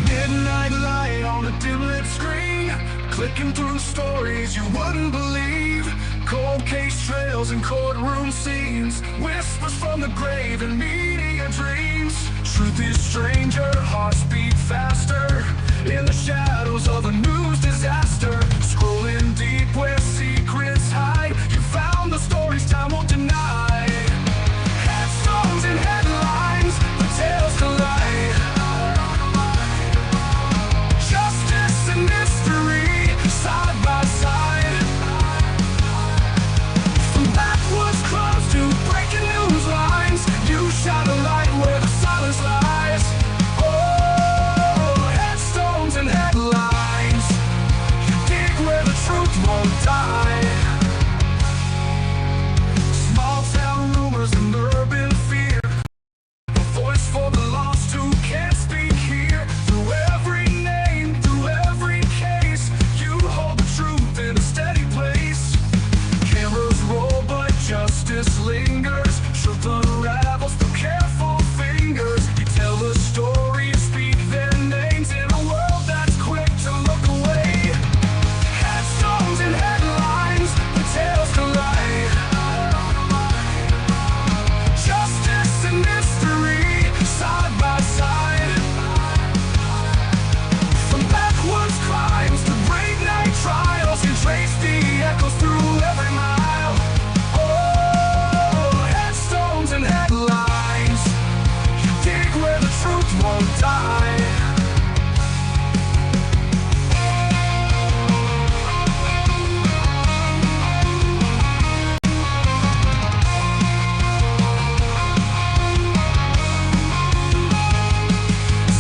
Midnight light on a dim-lit screen, clicking through stories you wouldn't believe. Cold case trails and courtroom scenes, whispers from the grave and media dreams. Truth is stranger, hearts beat faster, in the shadows of a news disaster. Scrolling deep where secrets hide, you found the stories time won't deny. Headstones and headlines, the tales collide. Justice and mystery, side by side. From backwoods clubs to breaking news lines, you shine a light where the silence lies. Oh, headstones and headlines, you dig where the truth won't die. Small town rumors and urban fear, a voice for the lost who can't speak here. Through every name, through every case, you hold the truth in a steady place. Cameras roll but justice lingers, truth unravels through careful fingers. You tell the story, speak their names in a world that's quick to look away. Headstones and headlines, the tales collide. Justice and mystery, side by side. From backwoods crimes to great night trials, you trace the echoes through every mile. Oh, headstones and headlines, you dig where the truth won't die.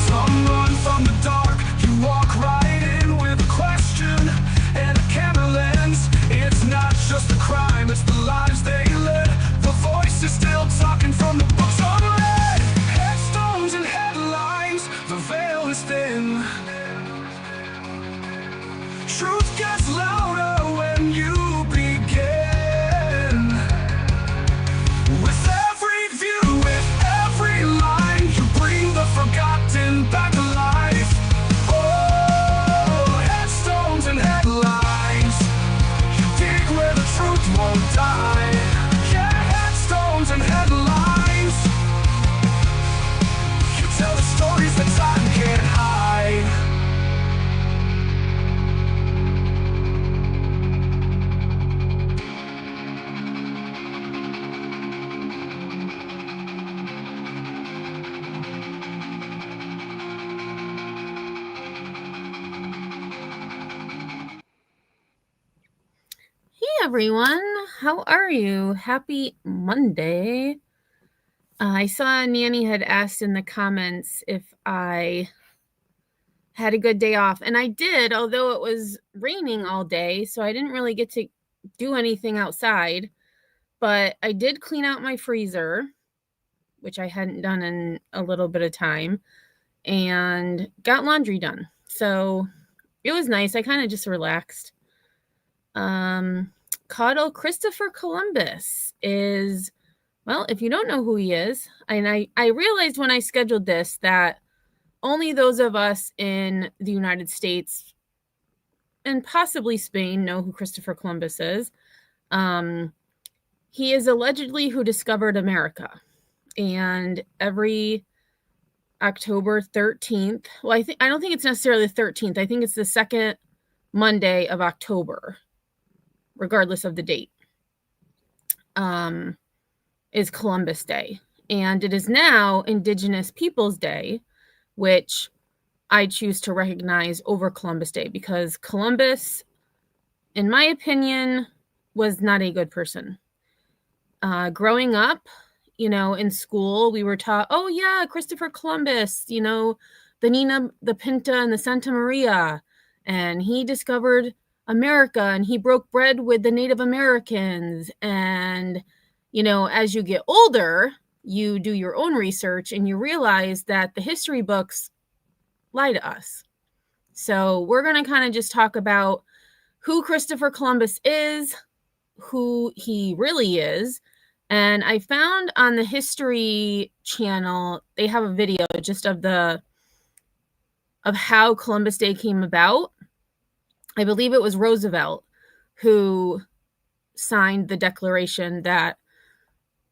Some run from the dark, you walk right in with a question and a camera lens. It's not just a crime, it's the lives they led. The voice is still talking from the books unread. Headstones and headlines, the veil is thin. Truth gets louder when you begin. With every view, with every line, you bring the forgotten back to life. Oh, headstones and headlines, you dig where the truth won't die. Yeah, headstones and headlines, you tell the stories that time can't hide. Hey everyone, how are you? Happy Monday. I saw Nanny had asked in the comments if I had a good day off, and I did, although it was raining all day, so I didn't really get to do anything outside, but I did clean out my freezer, which I hadn't done in a little bit of time, and got laundry done. So it was nice. I kind of just relaxed. Caudle Christopher Columbus is, well, if you don't know who he is, and I realized when I scheduled this that only those of us in the United States and possibly Spain know who Christopher Columbus is. He is allegedly who discovered America. And every October 13th, well, I don't think it's necessarily the 13th. I think it's the second Monday of October, regardless of the date, is Columbus Day. And it is now Indigenous Peoples Day, which I choose to recognize over Columbus Day because Columbus, in my opinion, was not a good person. Growing up, in school, we were taught, oh yeah, Christopher Columbus, the Nina, the Pinta, and the Santa Maria, and he discovered America, and he broke bread with the Native Americans. And, as you get older, you do your own research and you realize that the history books lie to us. So we're going to kind of just talk about who Christopher Columbus is, who he really is, And I found on the History Channel, they have a video just of how Columbus Day came about. I believe it was Roosevelt who signed the declaration that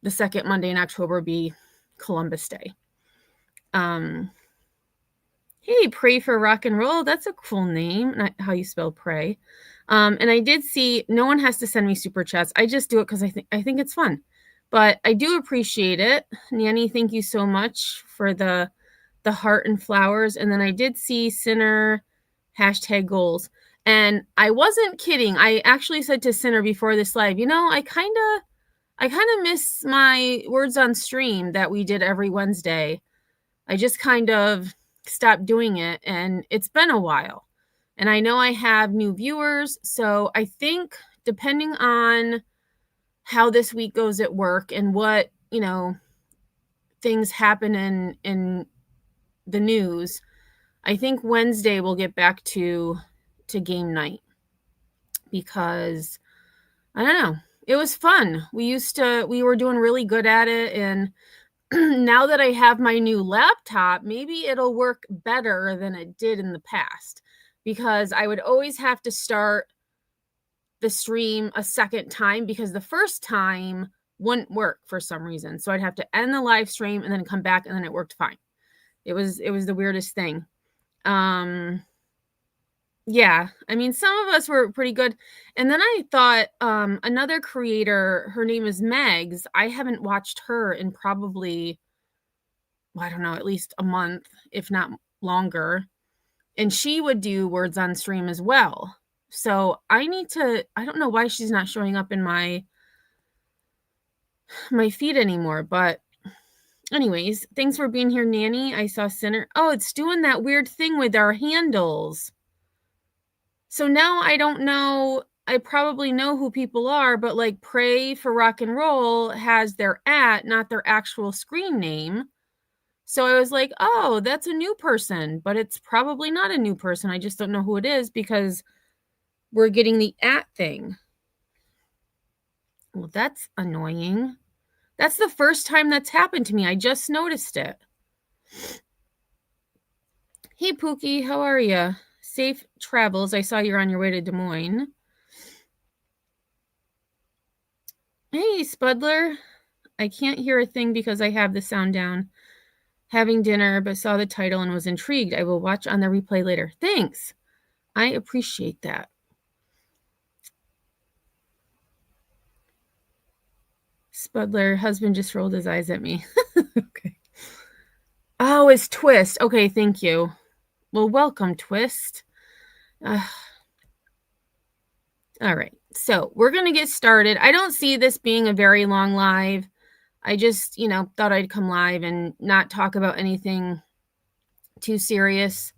the second Monday in October be Columbus Day. Hey, Pray for Rock and Roll. That's a cool name, not how you spell pray. And I did see, no one has to send me super chats. I just do it because I think it's fun. But I do appreciate it. Nanny, thank you so much for the heart and flowers. And then I did see Sinner #goals. And I wasn't kidding. I actually said to Sinner before this live, I kind of miss my words on stream that we did every Wednesday. I just kind of stopped doing it, and it's been a while. And I know I have new viewers, so I think depending on how this week goes at work and what, things happen in the news, I think Wednesday we'll get back to game night, because I don't know, it was fun. We were doing really good at it, and now that I have my new laptop, maybe it'll work better than it did in the past, because I would always have to start the stream a second time because the first time wouldn't work for some reason. So I'd have to end the live stream and then come back, and then it worked fine. It was the weirdest thing. Yeah, I mean, some of us were pretty good. And then I thought another creator, her name is Megs. I haven't watched her in probably, I don't know, at least a month, if not longer. And she would do words on stream as well. So I don't know why she's not showing up in my feed anymore. But anyways, thanks for being here, Nanny. I saw Sinner. Oh, it's doing that weird thing with our handles. So now I don't know. I probably know who people are, but like Pray for Rock and Roll has their not their actual screen name. So I was like, oh, that's a new person, but it's probably not a new person. I just don't know who it is because we're getting the thing. Well, that's annoying. That's the first time that's happened to me. I just noticed it. Hey, Pookie, how are you? Safe travels. I saw you're on your way to Des Moines. Hey, Spudler. I can't hear a thing because I have the sound down. Having dinner, but saw the title and was intrigued. I will watch on the replay later. Thanks. I appreciate that. Spudler, husband just rolled his eyes at me. Okay. Oh, it's Twist. Okay, thank you. Well, welcome, Twist. All right, so we're going to get started. I don't see this being a very long live. I just, thought I'd come live and not talk about anything too serious.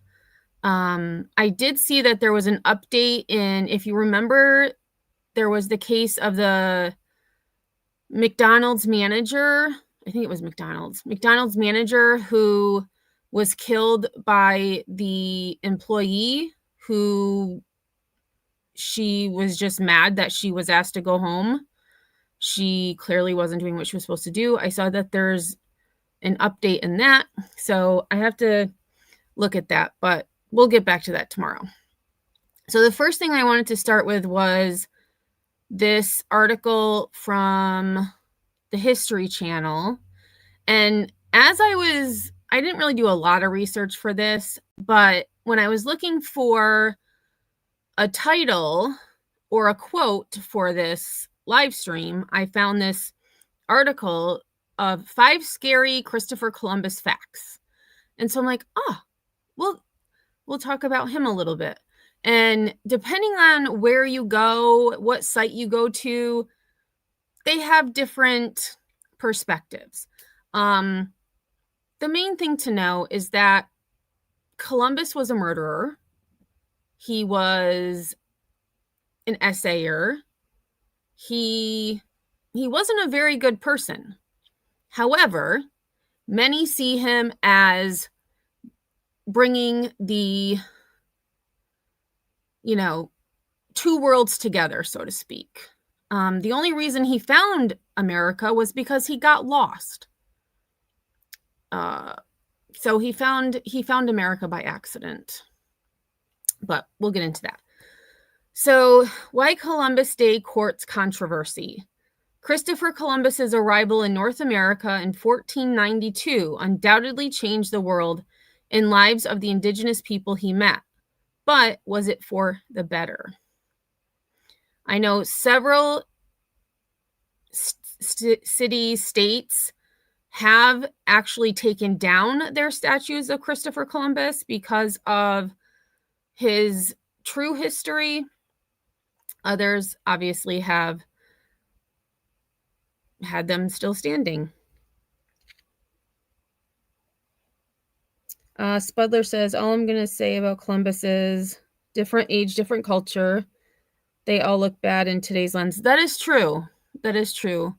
I did see that there was an update if you remember, there was the case of the McDonald's manager. I think it was McDonald's manager who was killed by the employee who she was just mad that she was asked to go home. She clearly wasn't doing what she was supposed to do. I saw that there's an update in that, so I have to look at that, but we'll get back to that tomorrow. So the first thing I wanted to start with was this article from the History Channel. And as I didn't really do a lot of research for this, but when I was looking for a title or a quote for this live stream, I found this article of 5 scary Christopher Columbus facts. And so I'm like, we'll talk about him a little bit. And depending on where you go, what site you go to, they have different perspectives. The main thing to know is that Columbus was a murderer. He was an essayer. He wasn't a very good person. However, many see him as bringing the, two worlds together, so to speak. The only reason he found America was because he got lost. So he found America by accident. But we'll get into that. So, why Columbus Day courts controversy? Christopher Columbus's arrival in North America in 1492 undoubtedly changed the world and lives of the indigenous people he met. But was it for the better? I know several cities, states have actually taken down their statues of Christopher Columbus because of his true history. Others obviously have had them still standing. Spudler says, all I'm going to say about Columbus is different age, different culture. They all look bad in today's lens. That is true. That is true.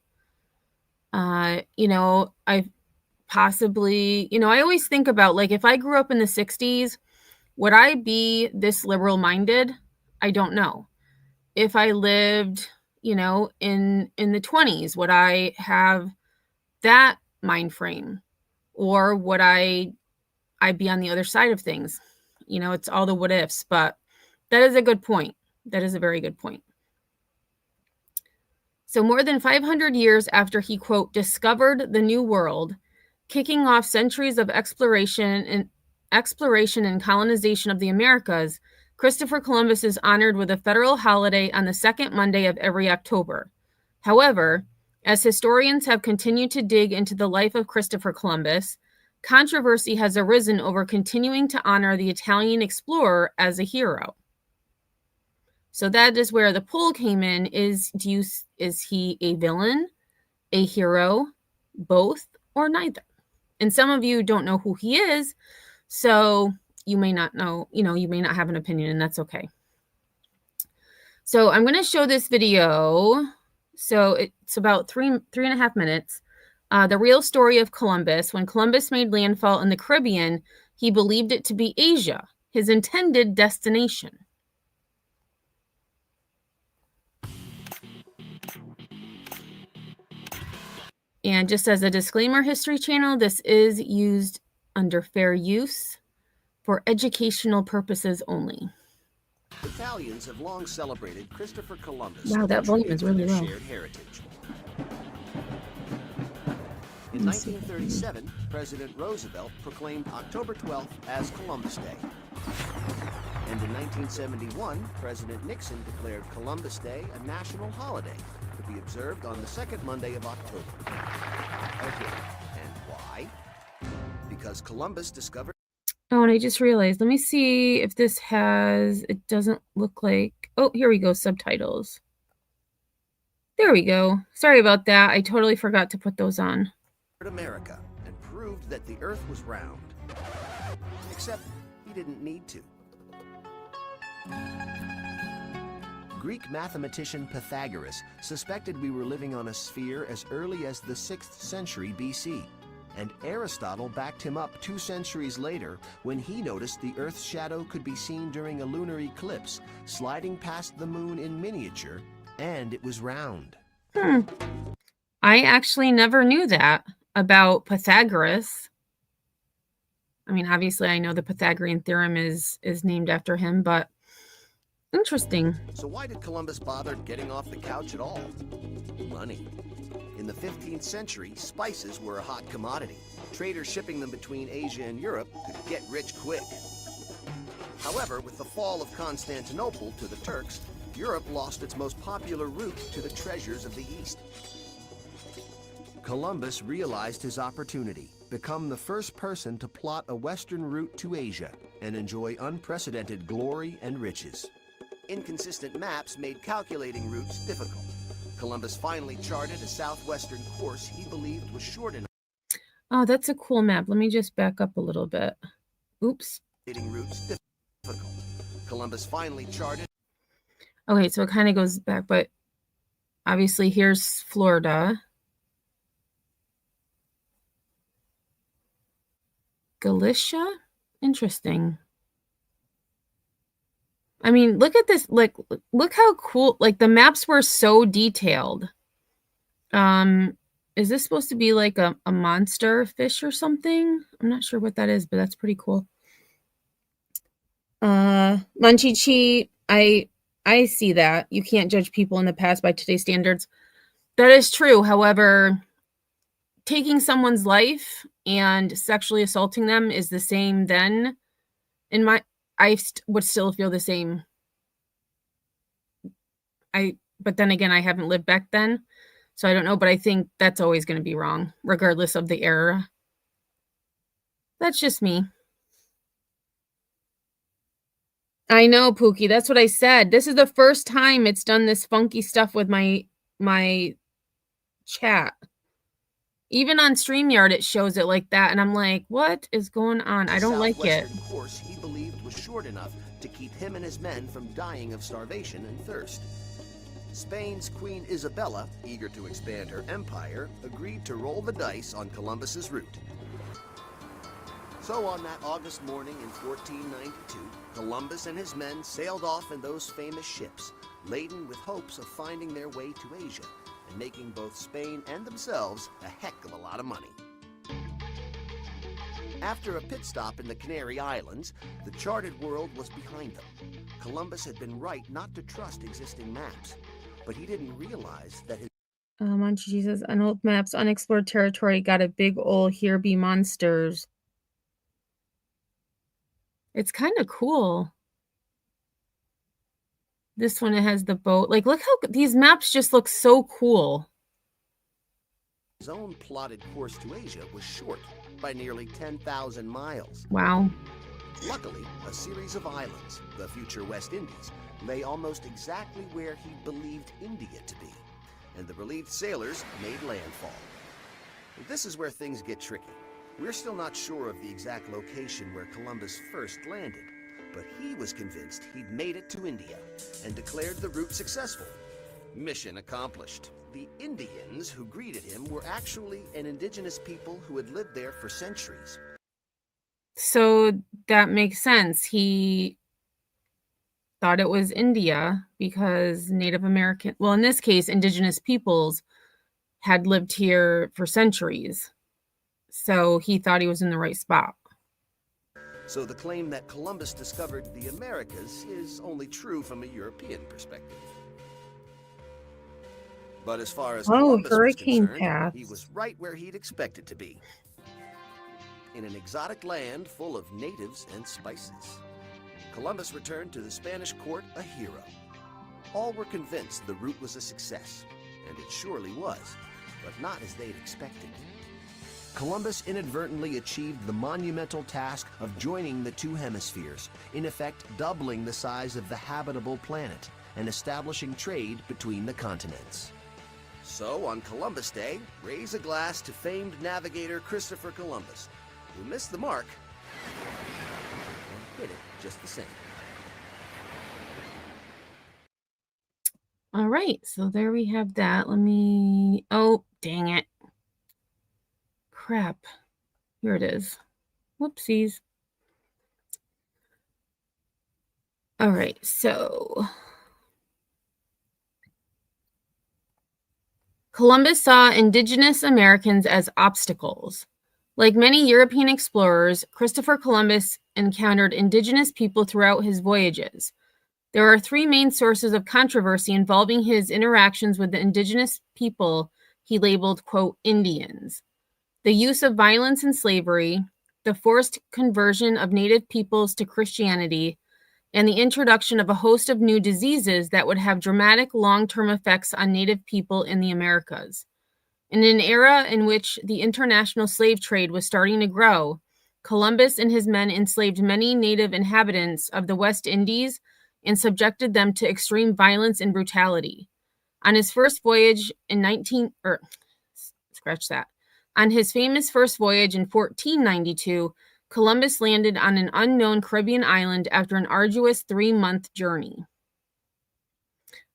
I possibly, I always think about, like, if I grew up in the 60s, would I be this liberal minded? I don't know. If I lived, in the 20s, would I have that mind frame? Or would I'd be on the other side of things? It's all the what ifs, but that is a good point. That is a very good point. So more than 500 years after he, quote, discovered the New World, kicking off centuries of exploration and colonization of the Americas, Christopher Columbus is honored with a federal holiday on the second Monday of every October. However, as historians have continued to dig into the life of Christopher Columbus, controversy has arisen over continuing to honor the Italian explorer as a hero. So that is where the poll came in. Is he a villain, a hero, both, or neither? And some of you don't know who he is, so you may not know, you may not have an opinion, and that's okay. So I'm going to show this video. So it's about three and a half minutes. The real story of Columbus. When Columbus made landfall in the Caribbean, he believed it to be Asia, his intended destination. And just as a disclaimer, History Channel, this is used under fair use for educational purposes only. Italians have long celebrated Christopher Columbus. Wow, that volume is really low. Shared heritage. In 1937, President Roosevelt proclaimed October 12th as Columbus Day. And in 1971, President Nixon declared Columbus Day a national holiday to be observed on the second Monday of October. Okay, and why? Because Columbus discovered... Oh, and I just realized, let me see if this has, it doesn't look like, oh, here we go, subtitles. There we go. Sorry about that. I totally forgot to put those on. America and proved that the Earth was round. Except he didn't need to. Greek mathematician Pythagoras suspected we were living on a sphere as early as the 6th century BC. And Aristotle backed him up 2 centuries later when he noticed the Earth's shadow could be seen during a lunar eclipse, sliding past the moon in miniature, and it was round. I actually never knew that about Pythagoras. I mean, obviously I know the Pythagorean theorem is named after him, but interesting. So why did Columbus bother getting off the couch at all? Money. In the 15th century, spices were a hot commodity. Traders shipping them between Asia and Europe could get rich quick. However, with the fall of Constantinople to the Turks, Europe lost its most popular route to the treasures of the East. Columbus realized his opportunity, become the first person to plot a western route to Asia and enjoy unprecedented glory and riches. Inconsistent maps made calculating routes difficult. Columbus finally charted a southwestern course he believed was short enough. Oh, that's a cool map. Let me just back up a little bit. Oops. Routes difficult. Columbus finally charted. Okay, so it kind of goes back, but obviously here's Florida. Galicia? Interesting. I mean, look at this. Like, look how cool. Like, the maps were so detailed. Is this supposed to be like a monster fish or something? I'm not sure what that is, but that's pretty cool. Munchie, I see that. You can't judge people in the past by today's standards. That is true. However, taking someone's life and sexually assaulting them is the same then. I would still feel the same. But then again, I haven't lived back then, so I don't know, but I think that's always going to be wrong, regardless of the era. That's just me. I know, Pookie. That's what I said. This is the first time it's done this funky stuff with my chat. Even on StreamYard, it shows it like that, and I'm like, what is going on? I don't like it. The course he believed was short enough to keep him and his men from dying of starvation and thirst. Spain's Queen Isabella, eager to expand her empire, agreed to roll the dice on Columbus's route. So on that August morning in 1492, Columbus and his men sailed off in those famous ships, laden with hopes of finding their way to Asia and making both Spain and themselves a heck of a lot of money. After a pit stop in the Canary Islands, the charted world was behind them. Columbus had been right not to trust existing maps, but he didn't realize that his Munchie Jesus, on old maps, unexplored territory got a big ol' here be monsters. It's kind of cool. This one, it has the boat. Like, look how these maps just look so cool. His own plotted course to Asia was short by nearly 10,000 miles. Wow. Luckily, a series of islands, the future West Indies, lay almost exactly where he believed India to be, and the relieved sailors made landfall. This is where things get tricky. We're still not sure of the exact location where Columbus first landed, but he was convinced he'd made it to India and declared the route successful. Mission accomplished. The Indians who greeted him were actually an indigenous people who had lived there for centuries. So that makes sense. He thought it was India because Native American, well, in this case, indigenous peoples had lived here for centuries. So he thought he was in the right spot. So the claim that Columbus discovered the Americas is only true from a European perspective. But as far as Columbus was concerned, he was right where he'd expected to be. In an exotic land full of natives and spices. Columbus returned to the Spanish court a hero. All were convinced the route was a success, and it surely was, but not as they'd expected. Columbus inadvertently achieved the monumental task of joining the two hemispheres, in effect doubling the size of the habitable planet and establishing trade between the continents. So, on Columbus Day, raise a glass to famed navigator Christopher Columbus, who missed the mark and hit it just the same. All right, so there we have that. Let me, oh, dang it. Crap. Here it is. Whoopsies. All right, so Columbus saw indigenous Americans as obstacles. Like many European explorers, Christopher Columbus encountered indigenous people throughout his voyages. There are three main sources of controversy involving his interactions with the indigenous people he labeled, quote, Indians. The use of violence and slavery, the forced conversion of native peoples to Christianity, and the introduction of a host of new diseases that would have dramatic long-term effects on native people in the Americas. In an era in which the international slave trade was starting to grow, Columbus and his men enslaved many native inhabitants of the West Indies and subjected them to extreme violence and brutality. On his first voyage in On his famous first voyage in 1492, Columbus landed on an unknown Caribbean island after an arduous 3-month journey.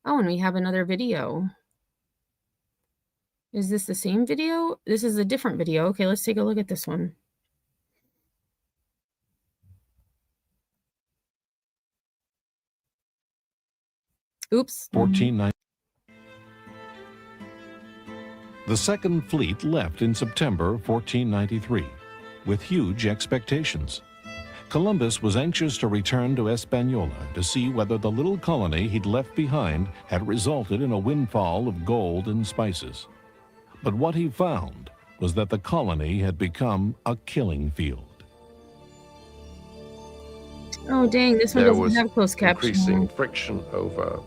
Oh, and we have another video. Is this the same video? This is a different video. Okay, let's take a look at this one. Oops. 1490. The Second Fleet left in September 1493 with huge expectations. Columbus was anxious to return to Hispaniola to see whether the little colony he'd left behind had resulted in a windfall of gold and spices. But what he found was that the colony had become a killing field. Oh, dang, this one There doesn't was have closed increasing captioning. friction over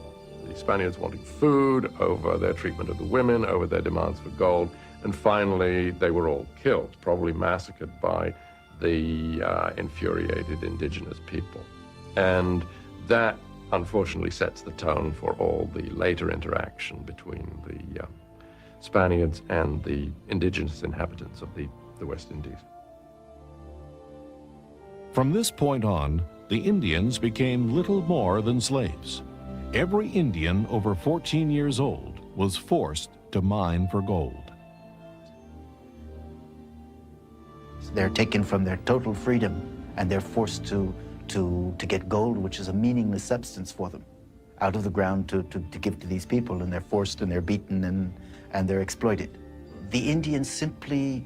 the Spaniards wanting food, over their treatment of the women, over their demands for gold, and finally they were all killed, probably massacred by the infuriated indigenous people. And that unfortunately sets the tone for all the later interaction between the Spaniards and the indigenous inhabitants of the West Indies. From this point on, the Indians became little more than slaves. Every Indian over 14 years old was forced to mine for gold. They're taken from their total freedom and they're forced to get gold, which is a meaningless substance for them, out of the ground to give to these people, and they're forced and they're beaten and they're exploited. The Indians simply,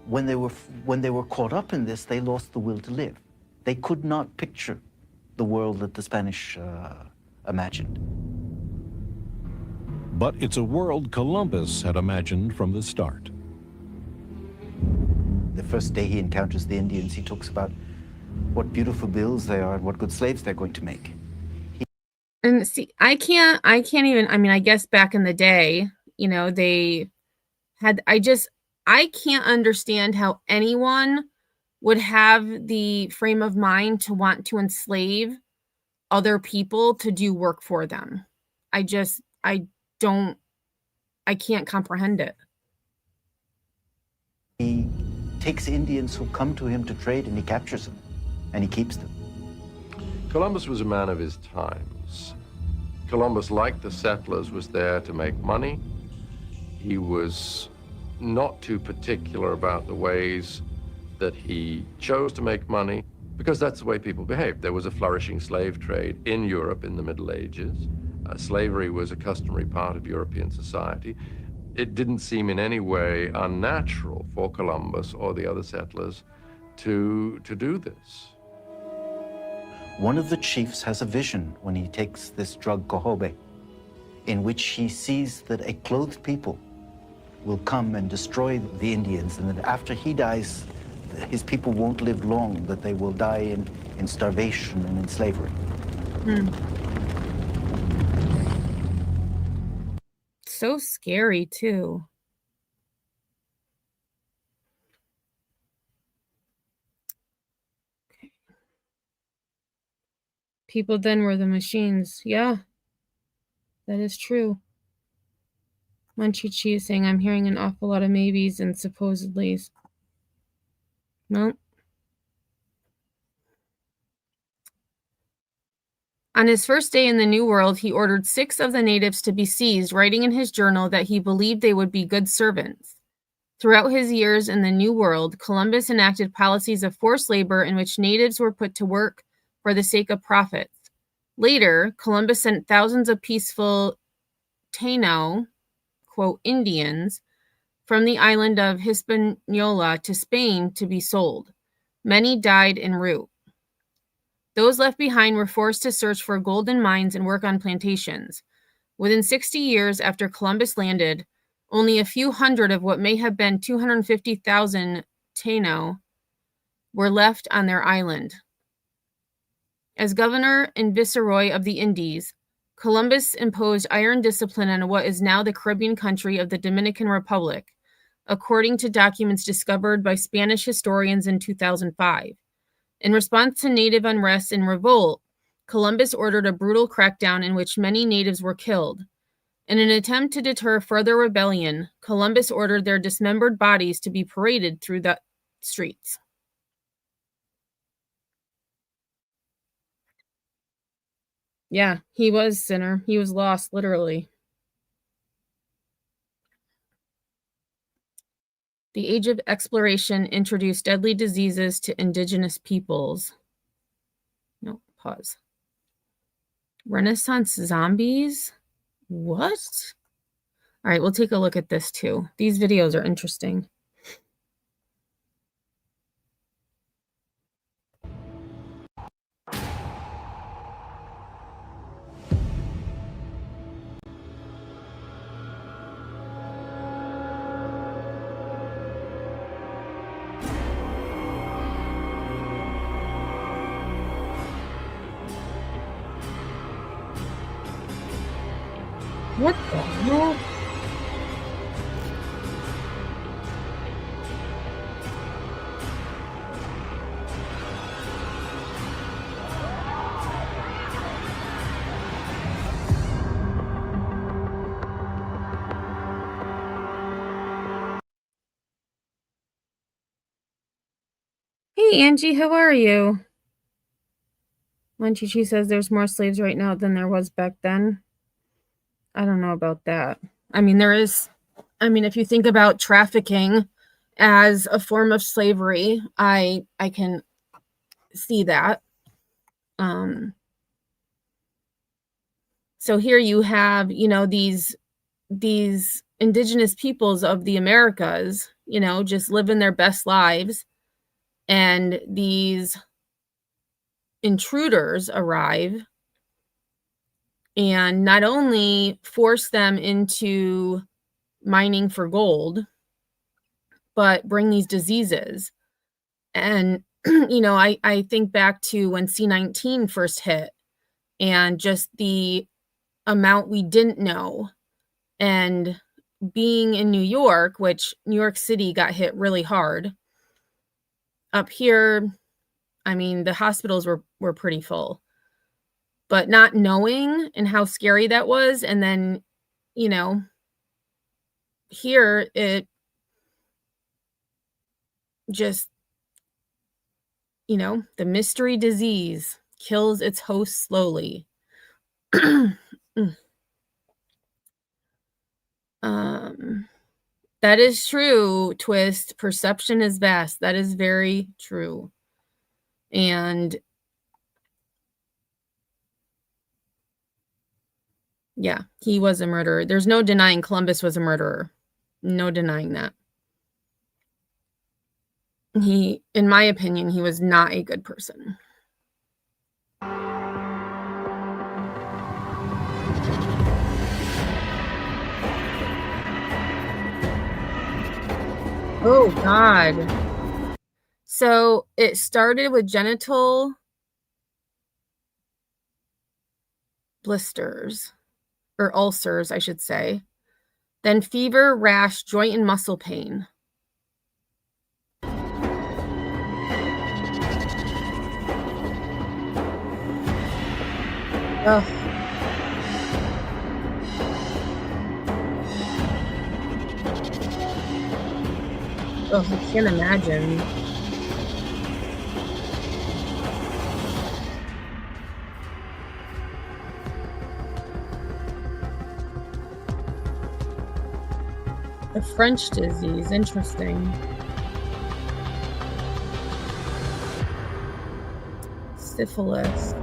when they were caught up in this, they lost the will to live. They could not picture the world that the Spanish imagined. But it's a world Columbus had imagined from the start. The first day he encounters the Indians, he talks about what beautiful bills they are and what good slaves they're going to make. And see, I can't even, I mean, I guess back in the day, you know, they had, I can't understand how anyone would have the frame of mind to want to enslave other people to do work for them. I can't comprehend it. He takes Indians who come to him to trade and he captures them and he keeps them. Columbus was a man of his times. Columbus, like the settlers, was there to make money. He was not too particular about the ways that he chose to make money, because that's the way people behaved. There was a flourishing slave trade in Europe in the Middle Ages. Slavery was a customary part of European society. It didn't seem in any way unnatural for Columbus or the other settlers to do this. One of the chiefs has a vision when he takes this drug cohobe, in which he sees that a clothed people will come and destroy the Indians, and that after he dies, his people won't live long, that they will die in starvation and in slavery. So scary, too. Okay. People then were the machines. Yeah, that is true. Munchy Cheese saying, I'm hearing an awful lot of maybes and supposedlys. Well, on his first day in the New World, he ordered 6 of the natives to be seized, writing in his journal that he believed they would be good servants. Throughout his years in the New World, Columbus enacted policies of forced labor in which natives were put to work for the sake of profits. Later, Columbus sent thousands of peaceful Taino, quote, Indians, from the island of Hispaniola to Spain to be sold. Many died en route. Those left behind were forced to search for golden mines and work on plantations. Within 60 years after Columbus landed, only a few hundred of what may have been 250,000 Taino were left on their island. As governor and viceroy of the Indies, Columbus imposed iron discipline on what is now the Caribbean country of the Dominican Republic, according to documents discovered by Spanish historians in 2005. In response to native unrest and revolt, Columbus ordered a brutal crackdown in which many natives were killed. In an attempt to deter further rebellion, Columbus ordered their dismembered bodies to be paraded through the streets. Yeah, he was sinner. He was lost, literally. The age of exploration introduced deadly diseases to indigenous peoples. No, pause. Renaissance zombies? What? All right, we'll take a look at this too. These videos are interesting. What the hell? Hey, Angie, how are you? Chi says there's more slaves right now than there was back then. I don't know about that. I mean, there is, if you think about trafficking as a form of slavery, I can see that. So here you have, these indigenous peoples of the Americas, just living their best lives, and these intruders arrive and not only force them into mining for gold, but bring these diseases. And, I think back to when C-19 first hit and just the amount we didn't know. And being in New York, which New York City got hit really hard. Up here, the hospitals were pretty full. But not knowing and how scary that was, and then, here it just, the mystery disease kills its host slowly. That is true, Twist. Perception is vast. That is very true. And yeah, he was a murderer. There's no denying Columbus was a murderer. No denying that. In my opinion, he was not a good person. Oh, God. So it started with genital blisters, or ulcers, I should say. Then fever, rash, joint and muscle pain. Ugh. Oh, I can't imagine. The French disease, interesting. Syphilis.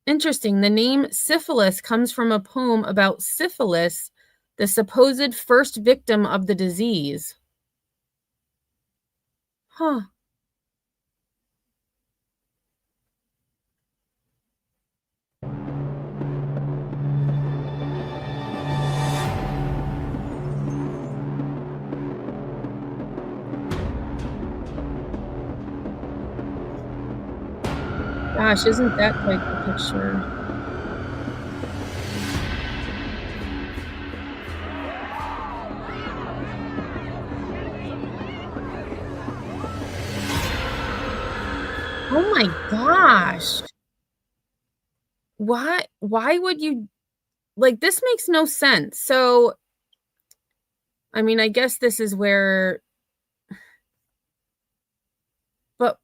Interesting. The name syphilis comes from a poem about syphilis, the supposed first victim of the disease. Huh. Gosh, isn't that quite the picture? Oh my gosh. Why would you, this makes no sense. So, I guess this is where, but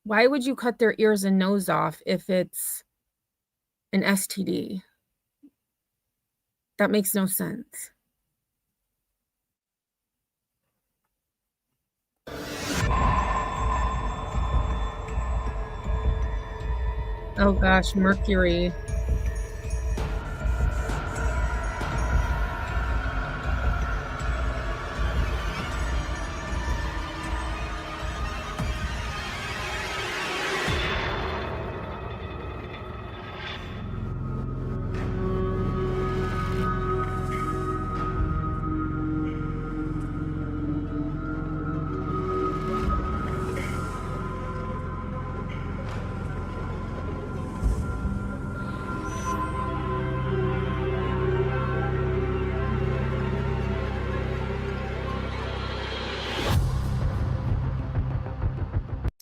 why would you cut their ears and nose off if it's an STD? That makes no sense. Oh gosh, Mercury.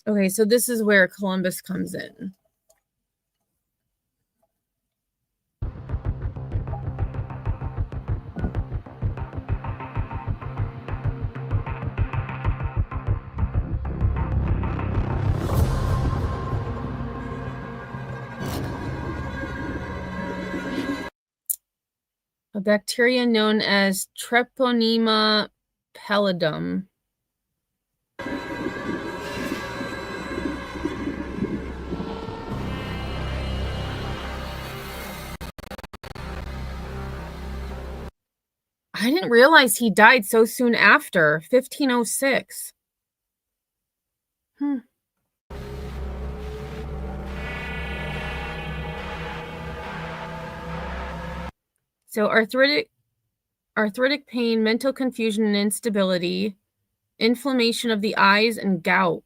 Okay, so this is where Columbus comes in. A bacteria known as Treponema pallidum. I didn't realize he died so soon after, 1506. So arthritic pain, mental confusion and instability, inflammation of the eyes, and gout.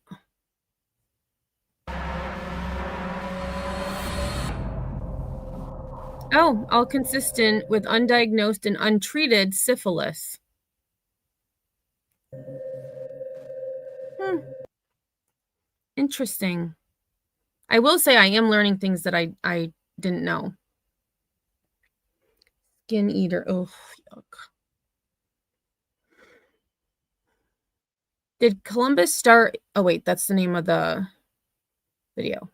Oh, all consistent with undiagnosed and untreated syphilis. Interesting. I will say I am learning things that I didn't know. Skin eater. Oh, yuck. Did Columbus start? Oh, wait, that's the name of the video.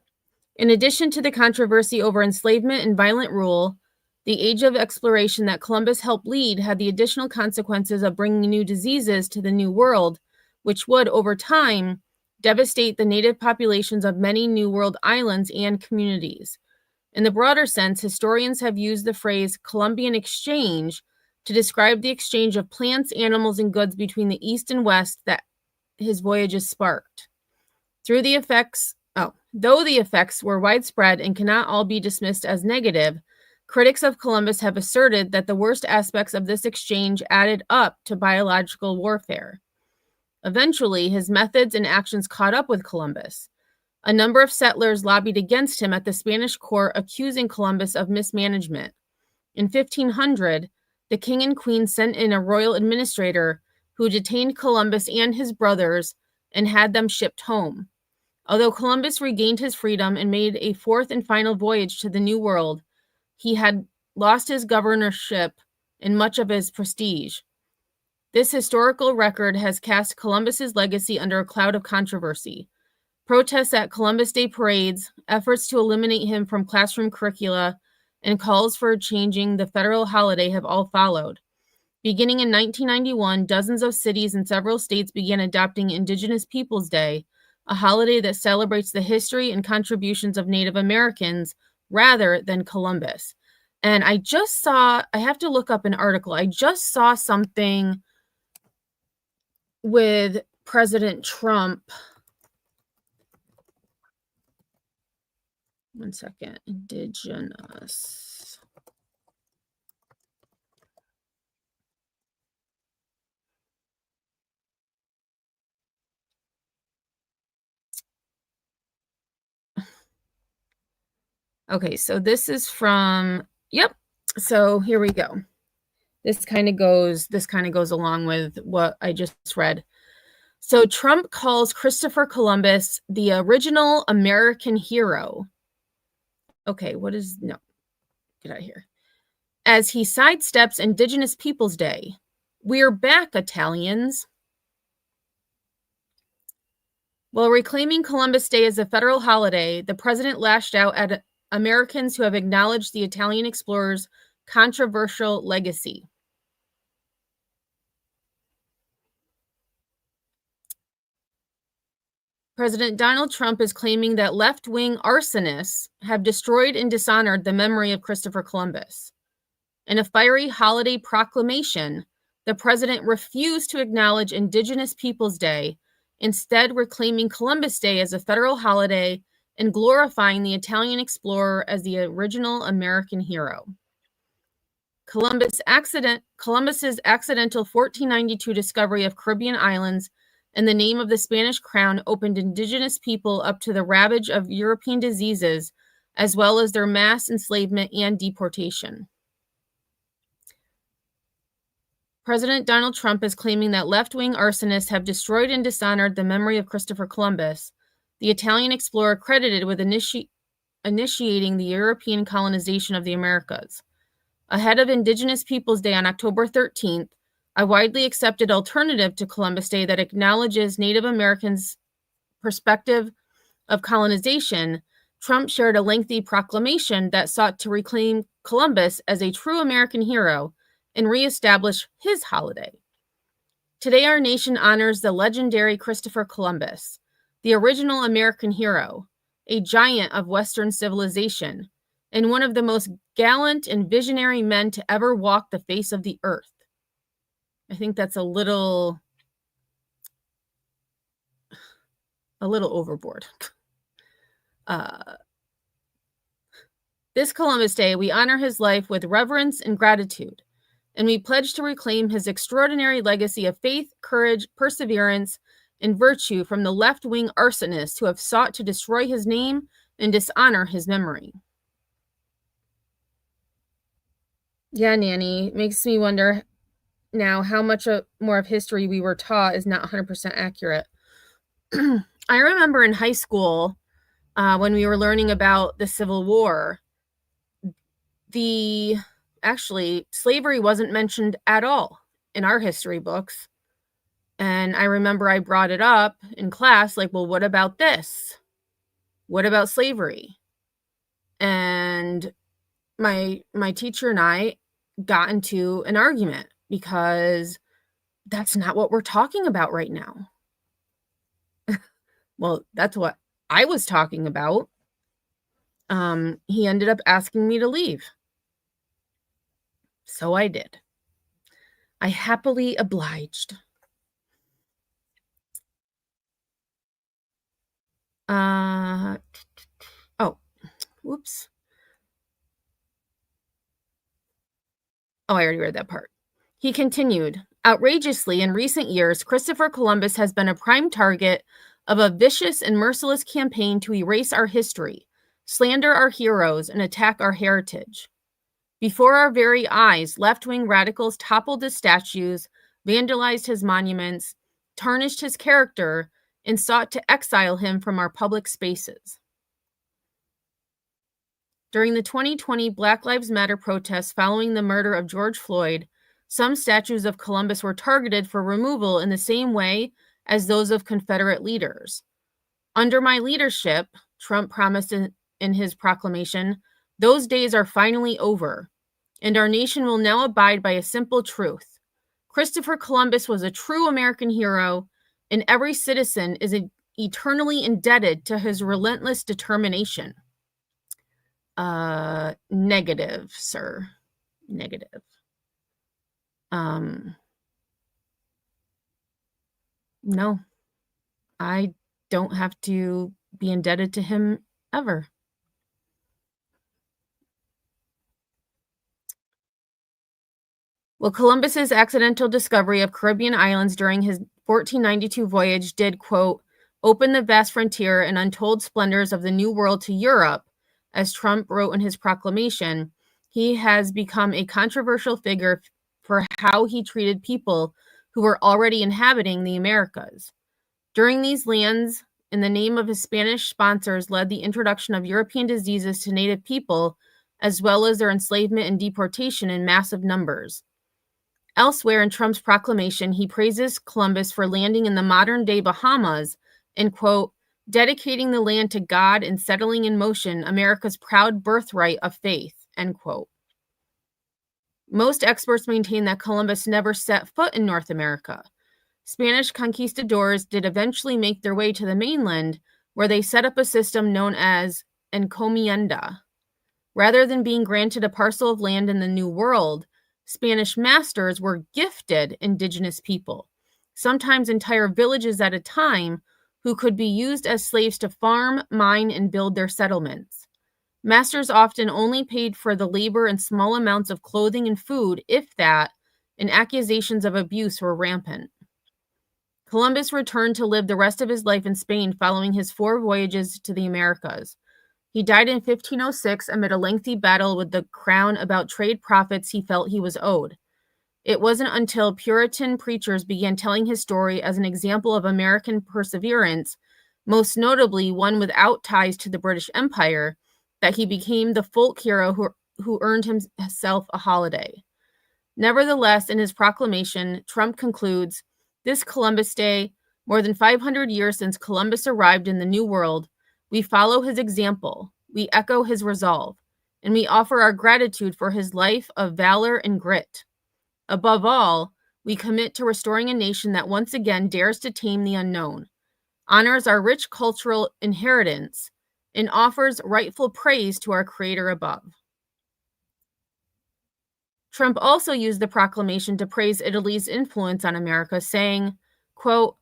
In addition to the controversy over enslavement and violent rule, the age of exploration that Columbus helped lead had the additional consequences of bringing new diseases to the New World, which would, over time, devastate the native populations of many New World islands and communities. In the broader sense, historians have used the phrase Columbian exchange to describe the exchange of plants, animals, and goods between the East and West that his voyages sparked. Though the effects were widespread and cannot all be dismissed as negative, critics of Columbus have asserted that the worst aspects of this exchange added up to biological warfare. Eventually, his methods and actions caught up with Columbus. A number of settlers lobbied against him at the Spanish court, accusing Columbus of mismanagement. In 1500, the king and queen sent in a royal administrator who detained Columbus and his brothers and had them shipped home. Although Columbus regained his freedom and made a fourth and final voyage to the New World, he had lost his governorship and much of his prestige. This historical record has cast Columbus's legacy under a cloud of controversy. Protests at Columbus Day parades, efforts to eliminate him from classroom curricula, and calls for changing the federal holiday have all followed. Beginning in 1991, dozens of cities in several states began adopting Indigenous Peoples Day, a holiday that celebrates the history and contributions of Native Americans rather than Columbus. And I have to look up an article. I just saw something with President Trump. One second. Indigenous. Okay, so this is from, so here we go. This kind of goes along with what I just read. So Trump calls Christopher Columbus the original American hero. Okay, no, get out of here. As he sidesteps Indigenous Peoples Day. We're back, Italians. While reclaiming Columbus Day as a federal holiday, the president lashed out at Americans who have acknowledged the Italian explorer's controversial legacy. President Donald Trump is claiming that left-wing arsonists have destroyed and dishonored the memory of Christopher Columbus. In a fiery holiday proclamation, the president refused to acknowledge Indigenous Peoples Day, instead reclaiming Columbus Day as a federal holiday and glorifying the Italian explorer as the original American hero. Columbus's accidental 1492 discovery of Caribbean islands and the name of the Spanish crown opened indigenous people up to the ravage of European diseases, as well as their mass enslavement and deportation. President Donald Trump is claiming that left-wing arsonists have destroyed and dishonored the memory of Christopher Columbus, the Italian explorer credited with initiating the European colonization of the Americas. Ahead of Indigenous Peoples Day on October 13th, a widely accepted alternative to Columbus Day that acknowledges Native Americans' perspective of colonization, Trump shared a lengthy proclamation that sought to reclaim Columbus as a true American hero and reestablish his holiday. Today, our nation honors the legendary Christopher Columbus, the original American hero, a giant of Western civilization, and one of the most gallant and visionary men to ever walk the face of the earth. I think that's a little overboard. This Columbus Day, we honor his life with reverence and gratitude, and we pledge to reclaim his extraordinary legacy of faith, courage, perseverance, and virtue from the left-wing arsonists who have sought to destroy his name and dishonor his memory. Yeah, Nanny, makes me wonder now how much more of history we were taught is not 100% accurate. I remember in high school when we were learning about the Civil War, slavery wasn't mentioned at all in our history books. And I remember I brought it up in class, like, well, what about this? What about slavery? And my teacher and I got into an argument because that's not what we're talking about right now. Well, that's what I was talking about. He ended up asking me to leave. So I did. I happily obliged. Whoops. Oh, I already read that part. He continued, outrageously, in recent years, Christopher Columbus has been a prime target of a vicious and merciless campaign to erase our history, slander our heroes, and attack our heritage. Before our very eyes, left-wing radicals toppled his statues, vandalized his monuments, tarnished his character, and sought to exile him from our public spaces. During the 2020 Black Lives Matter protests following the murder of George Floyd, some statues of Columbus were targeted for removal in the same way as those of Confederate leaders. Under my leadership, Trump promised in his proclamation, those days are finally over, and our nation will now abide by a simple truth. Christopher Columbus was a true American hero, and every citizen is eternally indebted to his relentless determination. Negative, sir. Negative. No, I don't have to be indebted to him ever. Well, Columbus's accidental discovery of Caribbean islands during his 1492 voyage did, quote, open the vast frontier and untold splendors of the New World to Europe, as Trump wrote in his proclamation. He has become a controversial figure for how he treated people who were already inhabiting the Americas. During these lands, in the name of his Spanish sponsors, led the introduction of European diseases to native people, as well as their enslavement and deportation in massive numbers. Elsewhere in Trump's proclamation, he praises Columbus for landing in the modern-day Bahamas and, quote, dedicating the land to God and settling in motion America's proud birthright of faith, end quote. Most experts maintain that Columbus never set foot in North America. Spanish conquistadors did eventually make their way to the mainland, where they set up a system known as encomienda. Rather than being granted a parcel of land in the New World, Spanish masters were gifted indigenous people, sometimes entire villages at a time, who could be used as slaves to farm, mine, and build their settlements. Masters often only paid for the labor and small amounts of clothing and food, if that, and accusations of abuse were rampant. Columbus returned to live the rest of his life in Spain following his 4 voyages to the Americas. He died in 1506 amid a lengthy battle with the crown about trade profits he felt he was owed. It wasn't until Puritan preachers began telling his story as an example of American perseverance, most notably one without ties to the British Empire, that he became the folk hero who earned himself a holiday. Nevertheless, in his proclamation, Trump concludes, "This Columbus Day, more than 500 years since Columbus arrived in the New World, we follow his example, we echo his resolve, and we offer our gratitude for his life of valor and grit. Above all, we commit to restoring a nation that once again dares to tame the unknown, honors our rich cultural inheritance, and offers rightful praise to our Creator above." Trump also used the proclamation to praise Italy's influence on America, saying, quote,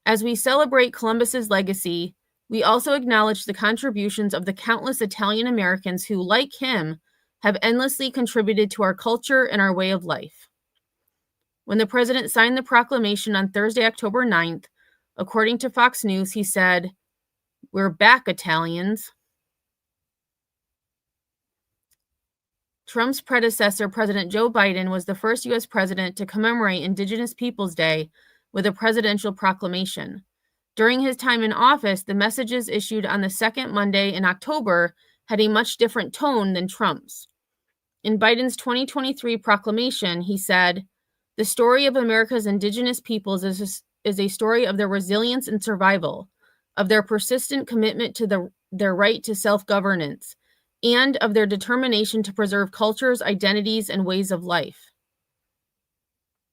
"As we celebrate Columbus's legacy, we also acknowledge the contributions of the countless Italian Americans who, like him, have endlessly contributed to our culture and our way of life." When the president signed the proclamation on Thursday, October 9th, according to Fox News, he said, "We're back, Italians." Trump's predecessor, President Joe Biden, was the first U.S. president to commemorate Indigenous Peoples Day with a presidential proclamation. During his time in office, the messages issued on the second Monday in October had a much different tone than Trump's. In Biden's 2023 proclamation, he said, "The story of America's Indigenous peoples is a story of their resilience and survival, of their persistent commitment to their right to self-governance, and of their determination to preserve cultures, identities, and ways of life."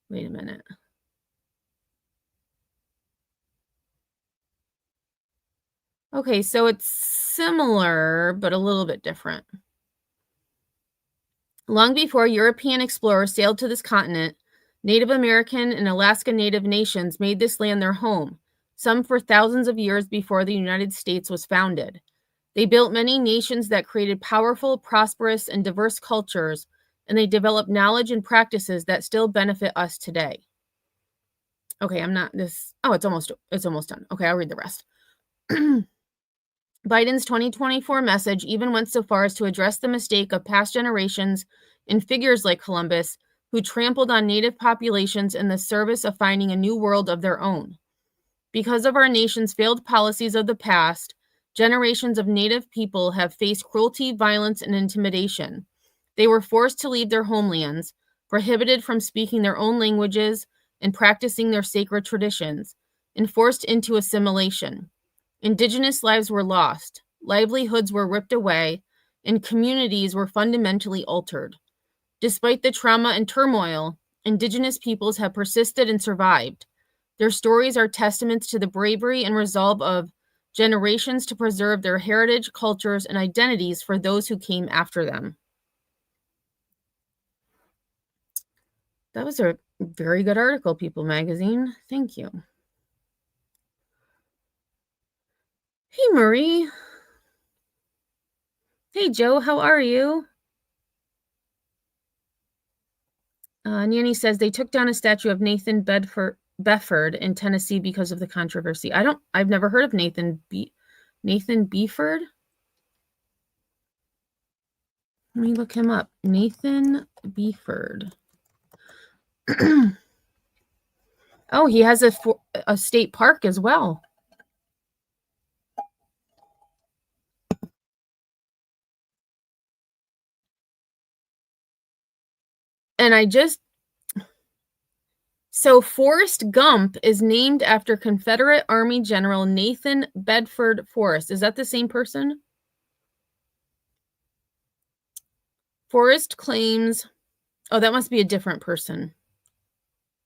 Wait a minute. Okay, so it's similar, but a little bit different. Long before European explorers sailed to this continent, Native American and Alaska Native nations made this land their home, some for thousands of years before the United States was founded. They built many nations that created powerful, prosperous, and diverse cultures, and they developed knowledge and practices that still benefit us today. Okay, it's almost done. Okay, I'll read the rest. Biden's 2024 message even went so far as to address the mistake of past generations and figures like Columbus, who trampled on Native populations in the service of finding a new world of their own. Because of our nation's failed policies of the past, generations of Native people have faced cruelty, violence, and intimidation. They were forced to leave their homelands, prohibited from speaking their own languages and practicing their sacred traditions, and forced into assimilation. Indigenous lives were lost, livelihoods were ripped away, and communities were fundamentally altered. Despite the trauma and turmoil, Indigenous peoples have persisted and survived. Their stories are testaments to the bravery and resolve of generations to preserve their heritage, cultures, and identities for those who came after them. That was a very good article, People Magazine. Thank you. Hey, Marie. Hey, Joe, how are you? Nanny says they took down a statue of Nathan Bedford in Tennessee because of the controversy. I've never heard of Nathan Bedford. Let me look him up. Nathan Bedford. Oh, he has a state park as well. And so Forrest Gump is named after Confederate Army General Nathan Bedford Forrest. Is that the same person? Forrest claims, oh, that must be a different person.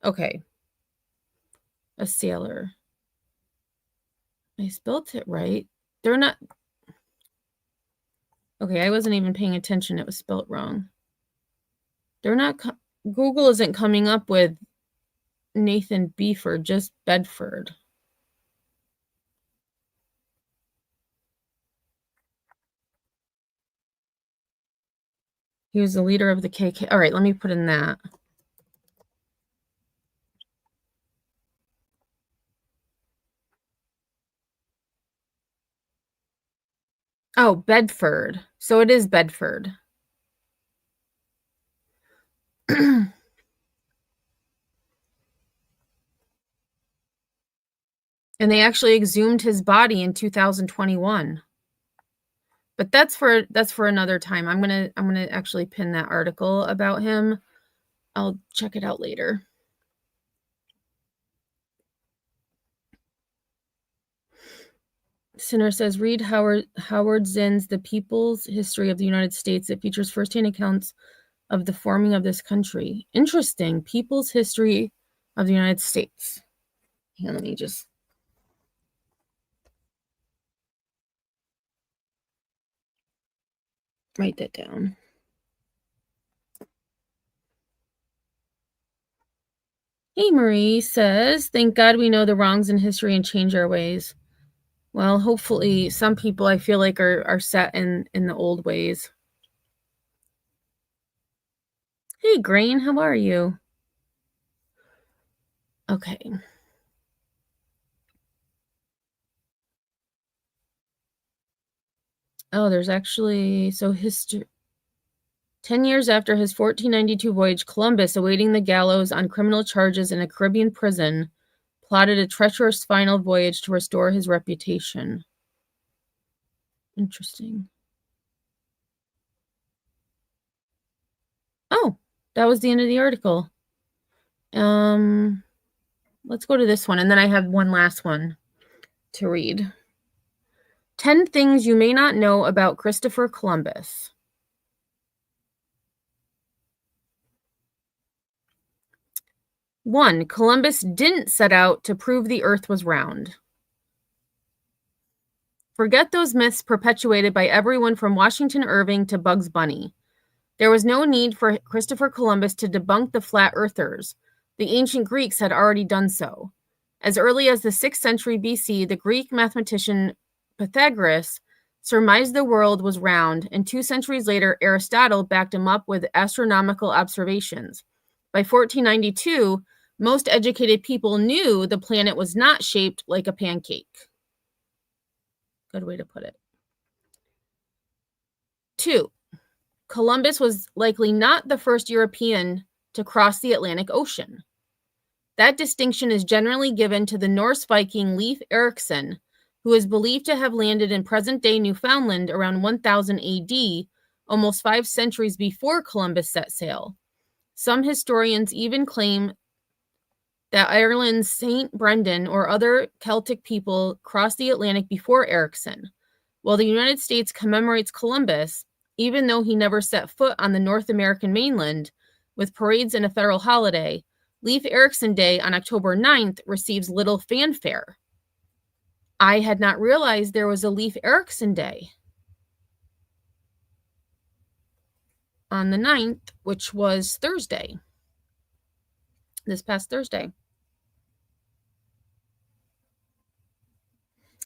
Okay. a sailor. I spelled it right. They're not. Okay, I wasn't even paying attention. It was spelled wrong. They're not. Google isn't coming up with Nathan Beeford, just Bedford. He was the leader of the KK. All right, let me put in that. Oh, Bedford. So it is Bedford. And they actually exhumed his body in 2021. But that's for another time. I'm gonna actually pin that article about him. I'll check it out later. Sinner says, read Howard Zinn's The People's History of the United States. It features firsthand accounts of the forming of this country. Interesting. People's History of the United States. Hang on, let me just write that down. Hey, Marie says, thank God we know the wrongs in history and change our ways. Well, hopefully some people I feel like are set in the old ways. Hey, Grain, how are you? Okay. Oh, there's actually, so history. 10 years after his 1492 voyage, Columbus, awaiting the gallows on criminal charges in a Caribbean prison, plotted a treacherous final voyage to restore his reputation. Interesting. Oh, that was the end of the article. Let's go to this one, and then I have one last one to read. 10 things you may not know about Christopher Columbus. 1. Columbus didn't set out to prove the earth was round. Forget those myths perpetuated by everyone from Washington Irving to Bugs Bunny. There was no need for Christopher Columbus to debunk the flat earthers. The ancient Greeks had already done so. As early as the 6th century BC, the Greek mathematician Pythagoras surmised the world was round, and 2 centuries later, Aristotle backed him up with astronomical observations. By 1492, most educated people knew the planet was not shaped like a pancake. Good way to put it. 2. Columbus was likely not the first European to cross the Atlantic Ocean. That distinction is generally given to the Norse Viking Leif Erikson, who is believed to have landed in present-day Newfoundland around 1000 AD, almost 5 centuries before Columbus set sail. Some historians even claim that Ireland's St. Brendan or other Celtic people crossed the Atlantic before Erikson. While the United States commemorates Columbus, even though he never set foot on the North American mainland, with parades and a federal holiday, Leif Erikson Day on October 9th receives little fanfare. I had not realized there was a Leif Erikson Day on the 9th, which was Thursday. This past Thursday.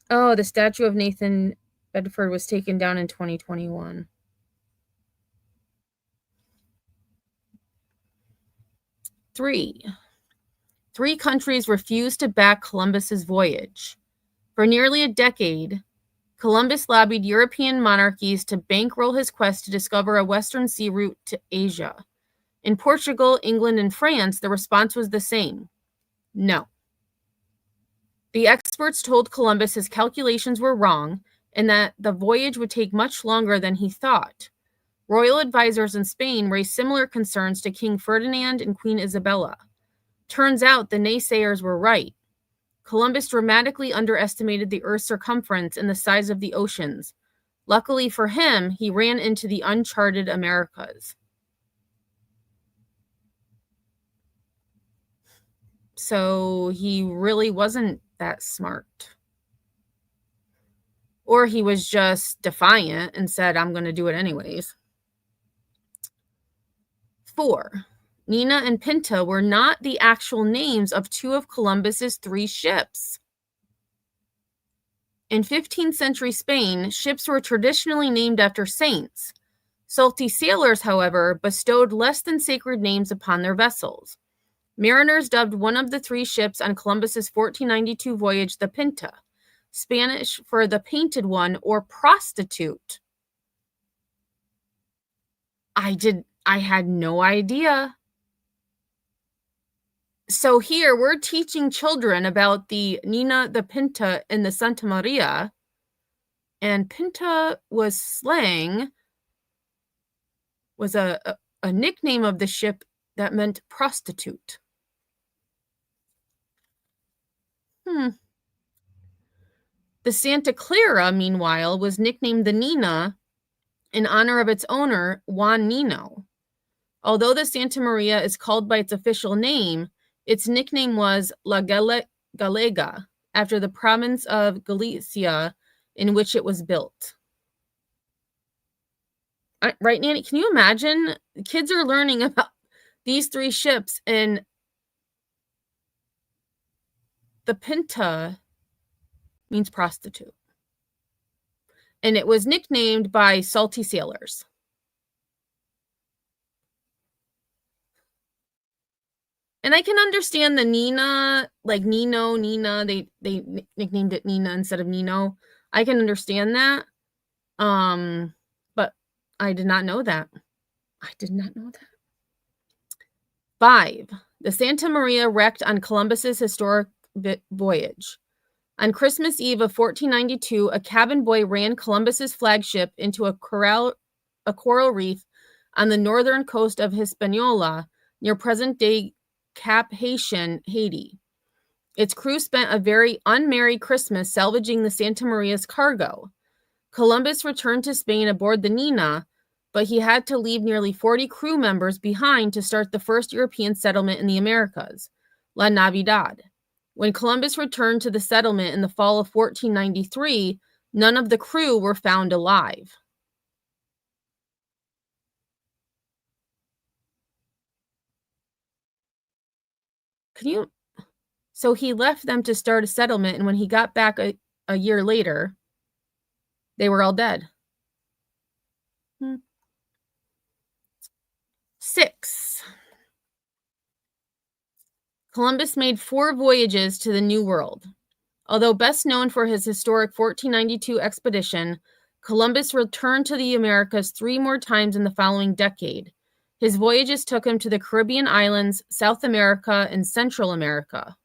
Oh, the statue of Nathan Bedford was taken down in 2021. 3 countries refused to back Columbus's voyage. For nearly a decade, Columbus lobbied European monarchies to bankroll his quest to discover a western sea route to Asia. In Portugal, England, and France, the response was the same. No. The experts told Columbus his calculations were wrong and that the voyage would take much longer than he thought. Royal advisors in Spain raised similar concerns to King Ferdinand and Queen Isabella. Turns out the naysayers were right. Columbus dramatically underestimated the Earth's circumference and the size of the oceans. Luckily for him, he ran into the uncharted Americas. So he really wasn't that smart. Or he was just defiant and said, I'm going to do it anyways. 4. Nina and Pinta were not the actual names of 2 of Columbus's 3 ships. In 15th century Spain, ships were traditionally named after saints. Salty sailors, however, bestowed less than sacred names upon their vessels. Mariners dubbed one of the 3 ships on Columbus's 1492 voyage the Pinta, Spanish for the painted one or prostitute. I had no idea. So here we're teaching children about the Nina, the Pinta, and the Santa Maria. And Pinta was slang, was a nickname of the ship that meant prostitute. The Santa Clara, meanwhile, was nicknamed the Nina in honor of its owner, Juan Nino. Although the Santa Maria is called by its official name, its nickname was La Galega, after the province of Galicia in which it was built. Right, Nanny? Can you imagine? Kids are learning about these 3 ships, and the Pinta means prostitute. And it was nicknamed by salty sailors. And I can understand the Nina, like Nina, they nicknamed it Nina instead of Nino. I can understand that. But I did not know that. 5. The Santa Maria wrecked on Columbus's historic voyage. On Christmas Eve of 1492, a cabin boy ran Columbus's flagship into a coral reef on the northern coast of Hispaniola, near present-day Cap Haitian, Haiti. Its crew spent a very unmerry Christmas salvaging the Santa Maria's cargo. Columbus returned to Spain aboard the Nina, but he had to leave nearly 40 crew members behind to start the first European settlement in the Americas, La Navidad. When Columbus returned to the settlement in the fall of 1493, none of the crew were found alive. So he left them to start a settlement, and when he got back a year later, they were all dead. 6. Columbus made 4 voyages to the New World. Although best known for his historic 1492 expedition, Columbus returned to the Americas 3 more times in the following decade. His voyages took him to the Caribbean islands, South America, and Central America.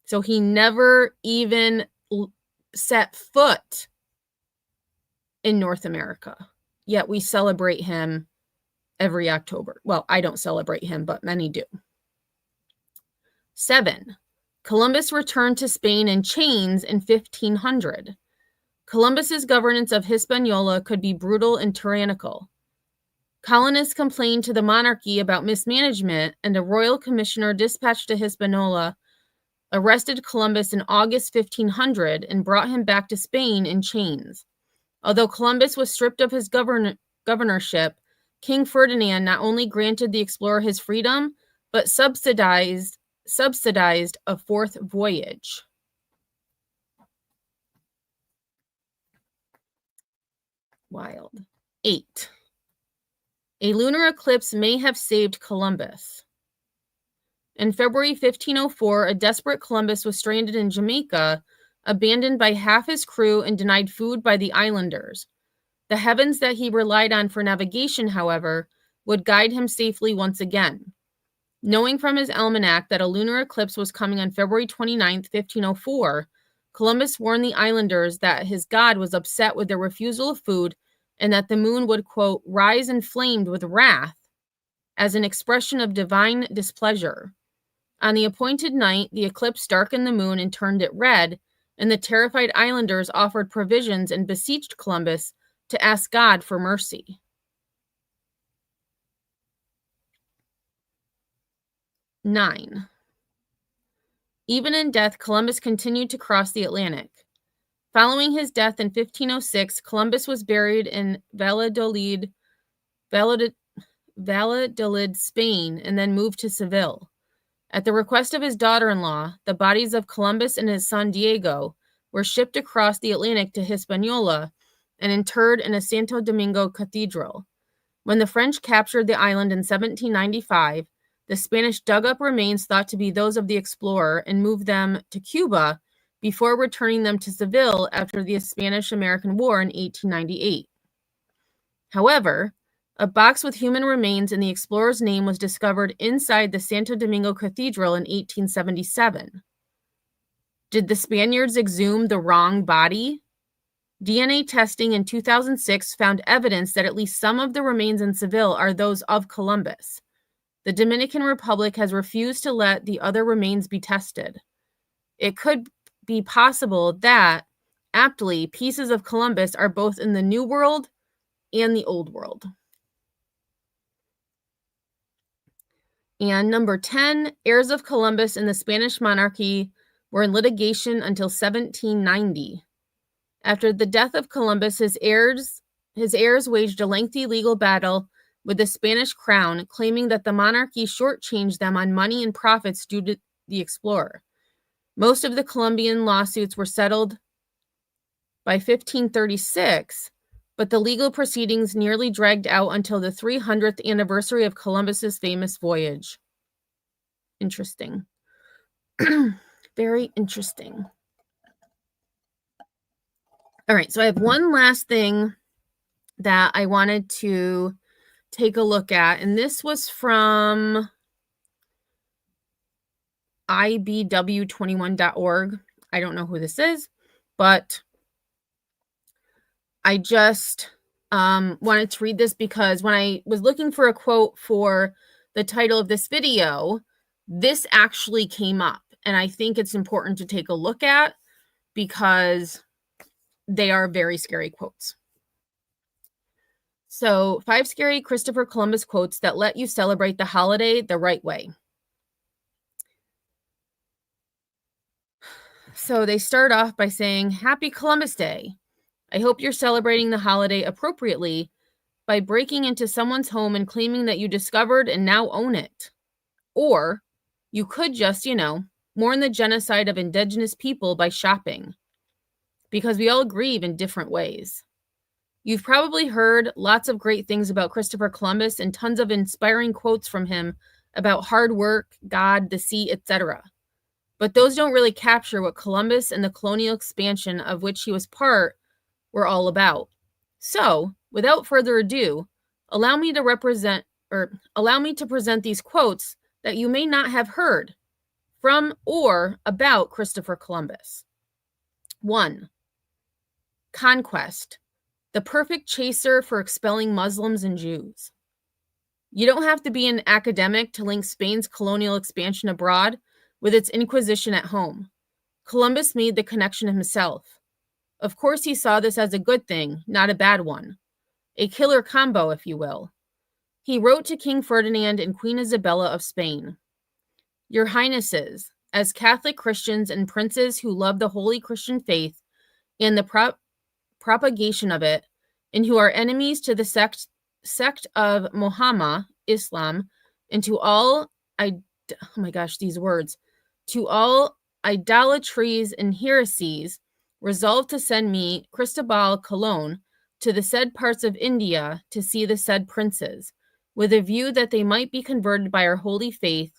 So he never even set foot in North America. Yet we celebrate him every October. Well, I don't celebrate him, but many do. 7. Columbus returned to Spain in chains in 1500. Columbus's governance of Hispaniola could be brutal and tyrannical. Colonists complained to the monarchy about mismanagement, and a royal commissioner dispatched to Hispaniola arrested Columbus in August 1500 and brought him back to Spain in chains. Although Columbus was stripped of his governorship, King Ferdinand not only granted the explorer his freedom, but subsidized a 4th voyage. Wild. 8. A lunar eclipse may have saved Columbus. In February 1504, a desperate Columbus was stranded in Jamaica, abandoned by half his crew and denied food by the islanders. The heavens that he relied on for navigation, however, would guide him safely once again. Knowing from his almanac that a lunar eclipse was coming on February 29, 1504, Columbus warned the islanders that his god was upset with their refusal of food and that the moon would, quote, rise inflamed with wrath as an expression of divine displeasure. On the appointed night, the eclipse darkened the moon and turned it red, and the terrified islanders offered provisions and beseeched Columbus to ask God for mercy. 9. Even in death, Columbus continued to cross the Atlantic. Following his death in 1506, Columbus was buried in Valladolid, Spain, and then moved to Seville. At the request of his daughter-in-law, the bodies of Columbus and his son Diego were shipped across the Atlantic to Hispaniola and interred in a Santo Domingo cathedral. When the French captured the island in 1795, the Spanish dug up remains thought to be those of the explorer and moved them to Cuba before returning them to Seville after the Spanish-American War in 1898. However, a box with human remains in the explorer's name was discovered inside the Santo Domingo Cathedral in 1877. Did the Spaniards exhume the wrong body? DNA testing in 2006 found evidence that at least some of the remains in Seville are those of Columbus. The Dominican Republic has refused to let the other remains be tested. It could be possible that, aptly, pieces of Columbus are both in the New World and the Old World. And number 10, heirs of Columbus in the Spanish monarchy were in litigation until 1790. After the death of Columbus, his heirs waged a lengthy legal battle with the Spanish crown, claiming that the monarchy shortchanged them on money and profits due to the explorer. Most of the Colombian lawsuits were settled by 1536, but the legal proceedings nearly dragged out until the 300th anniversary of Columbus's famous voyage. Interesting. Very interesting. All right, so I have one last thing that I wanted to take a look at, and this was from ibw21.org. I don't know who this is, but I just wanted to read this because when I was looking for a quote for the title of this video, this actually came up, and I think it's important to take a look at because they are very scary quotes. So, 5 scary Christopher Columbus quotes that let you celebrate the holiday the right way. So they start off by saying, Happy Columbus Day. I hope you're celebrating the holiday appropriately by breaking into someone's home and claiming that you discovered and now own it. Or you could just, mourn the genocide of indigenous people by shopping. Because we all grieve in different ways. You've probably heard lots of great things about Christopher Columbus and tons of inspiring quotes from him about hard work, God, the sea, etc. But those don't really capture what Columbus and the colonial expansion of which he was part were all about. So, without further ado, allow me to present these quotes that you may not have heard from or about Christopher Columbus. 1. Conquest, the perfect chaser for expelling Muslims and Jews. You don't have to be an academic to link Spain's colonial expansion abroad with its Inquisition at home. Columbus made the connection himself. Of course, he saw this as a good thing, not a bad one. A killer combo, if you will. He wrote to King Ferdinand and Queen Isabella of Spain, Your Highnesses, as Catholic Christians and princes who love the holy Christian faith and the propagation of it, and who are enemies to the sect of Muhammad, Islam, and to all to all idolatries and heresies, resolved to send me, Cristobal Colon, to the said parts of India to see the said princes, with a view that they might be converted by our holy faith.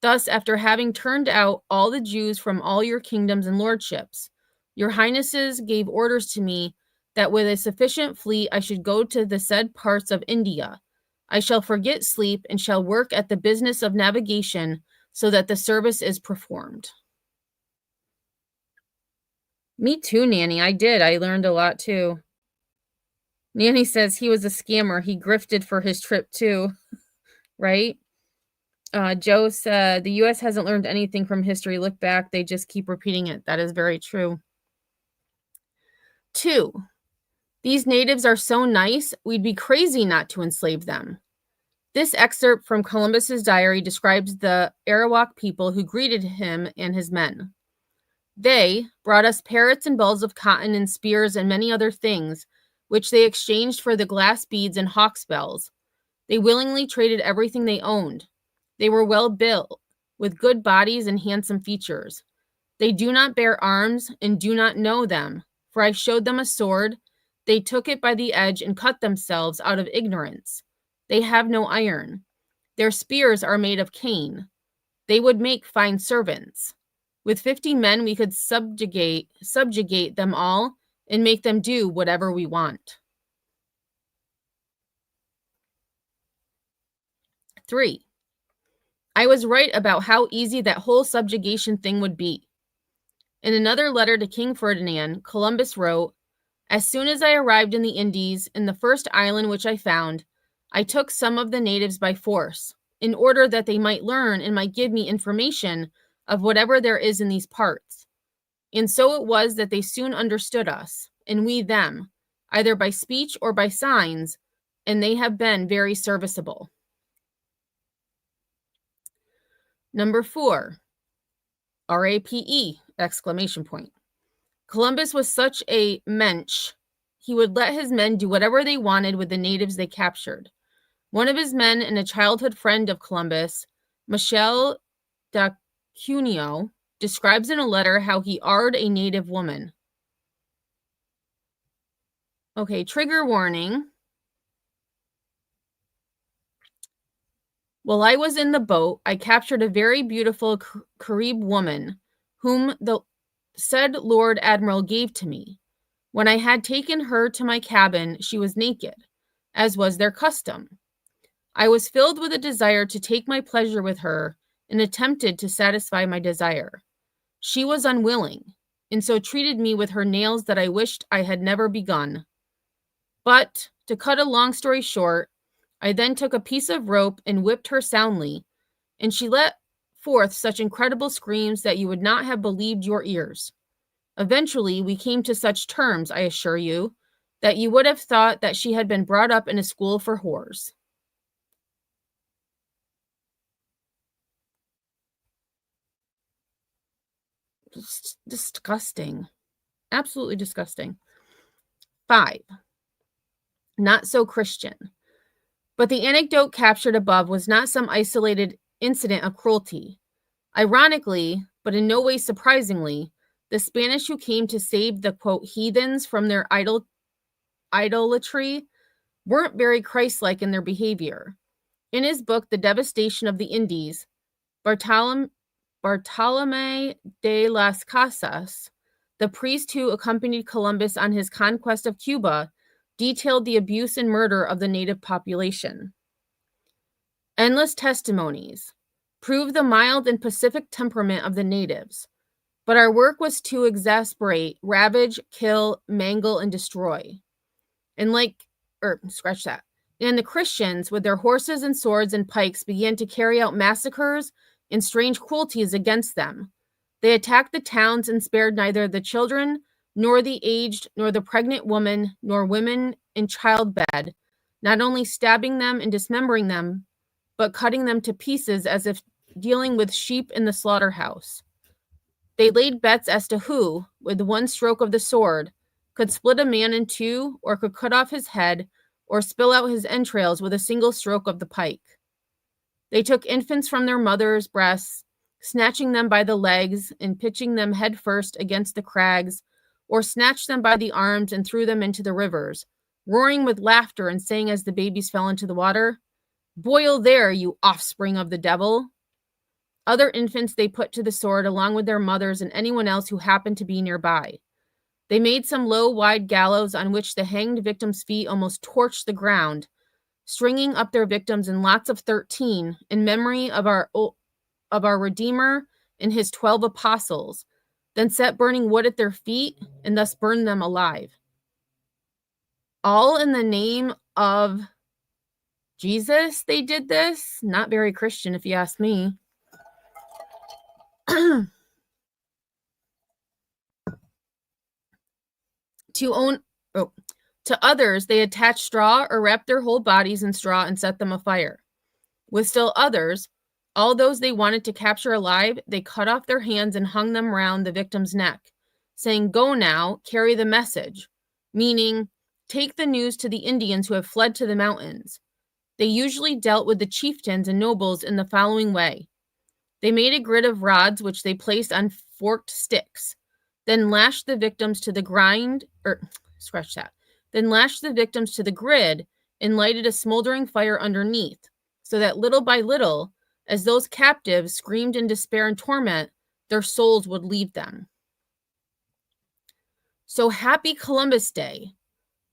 Thus, after having turned out all the Jews from all your kingdoms and lordships, your highnesses gave orders to me that with a sufficient fleet I should go to the said parts of India. I shall forget sleep and shall work at the business of navigation so that the service is performed. Me too, Nanny. I did. I learned a lot too. Nanny says he was a scammer. He grifted for his trip too, right? Joe said the U.S. hasn't learned anything from history. Look back. They just keep repeating it. That is very true. 2. These natives are so nice, we'd be crazy not to enslave them. This excerpt from Columbus's diary describes the Arawak people who greeted him and his men. They brought us parrots and balls of cotton and spears and many other things, which they exchanged for the glass beads and hawk's bells. They willingly traded everything they owned. They were well built, with good bodies and handsome features. They do not bear arms and do not know them, for I showed them a sword. They took it by the edge and cut themselves out of ignorance. They have no iron. Their spears are made of cane. They would make fine servants. With 50 men, we could subjugate them all and make them do whatever we want. 3. I was right about how easy that whole subjugation thing would be. In another letter to King Ferdinand, Columbus wrote, "As soon as I arrived in the Indies, in the first island which I found, I took some of the natives by force, in order that they might learn and might give me information of whatever there is in these parts. And so it was that they soon understood us, and we them, either by speech or by signs, and they have been very serviceable." Number 4, RAPE, exclamation point. Columbus was such a mensch, he would let his men do whatever they wanted with the natives they captured. One of his men and a childhood friend of Columbus, Michel d'Acuneo, describes in a letter how he arred a native woman. Okay, trigger warning. While I was in the boat, I captured a very beautiful Carib woman, whom the said Lord Admiral gave to me. When I had taken her to my cabin, she was naked, as was their custom. I was filled with a desire to take my pleasure with her and attempted to satisfy my desire. She was unwilling, and so treated me with her nails that I wished I had never begun. But, to cut a long story short, I then took a piece of rope and whipped her soundly, and she let forth such incredible screams that you would not have believed your ears. Eventually, we came to such terms, I assure you, that you would have thought that she had been brought up in a school for whores. It's disgusting. Absolutely disgusting. 5. Not so Christian. But the anecdote captured above was not some isolated incident of cruelty. Ironically, but in no way surprisingly, the Spanish who came to save the, quote, heathens from their idolatry weren't very Christ-like in their behavior. In his book, The Devastation of the Indies, Bartolomé de las Casas, the priest who accompanied Columbus on his conquest of Cuba, detailed the abuse and murder of the native population. Endless testimonies prove the mild and pacific temperament of the natives, but our work was to exasperate, ravage, kill, mangle, and destroy. And And the Christians, with their horses and swords and pikes, began to carry out massacres and strange cruelties against them. They attacked the towns and spared neither the children, nor the aged, nor the pregnant woman, nor women in childbed, not only stabbing them and dismembering them, but cutting them to pieces as if dealing with sheep in the slaughterhouse. They laid bets as to who, with one stroke of the sword, could split a man in two, or could cut off his head, or spill out his entrails with a single stroke of the pike. They took infants from their mothers' breasts, snatching them by the legs and pitching them head first against the crags, or snatched them by the arms and threw them into the rivers, roaring with laughter and saying as the babies fell into the water, "Boil there, you offspring of the devil." Other infants they put to the sword along with their mothers and anyone else who happened to be nearby. They made some low, wide gallows on which the hanged victims' feet almost torched the ground, stringing up their victims in lots of 13 in memory of our Redeemer and his 12 apostles, then set burning wood at their feet and thus burned them alive. All in the name of Jesus they did this. Not very Christian, if you ask me. To others, they attached straw or wrapped their whole bodies in straw and set them afire. With still others, all those they wanted to capture alive, they cut off their hands and hung them round the victim's neck, saying, "Go now, carry the message," meaning, take the news to the Indians who have fled to the mountains. They usually dealt with the chieftains and nobles in the following way. They made a grid of rods which they placed on forked sticks, then lashed the victims to the then lashed the victims to the grid and lighted a smoldering fire underneath, so that little by little, as those captives screamed in despair and torment, their souls would leave them. So happy Columbus Day.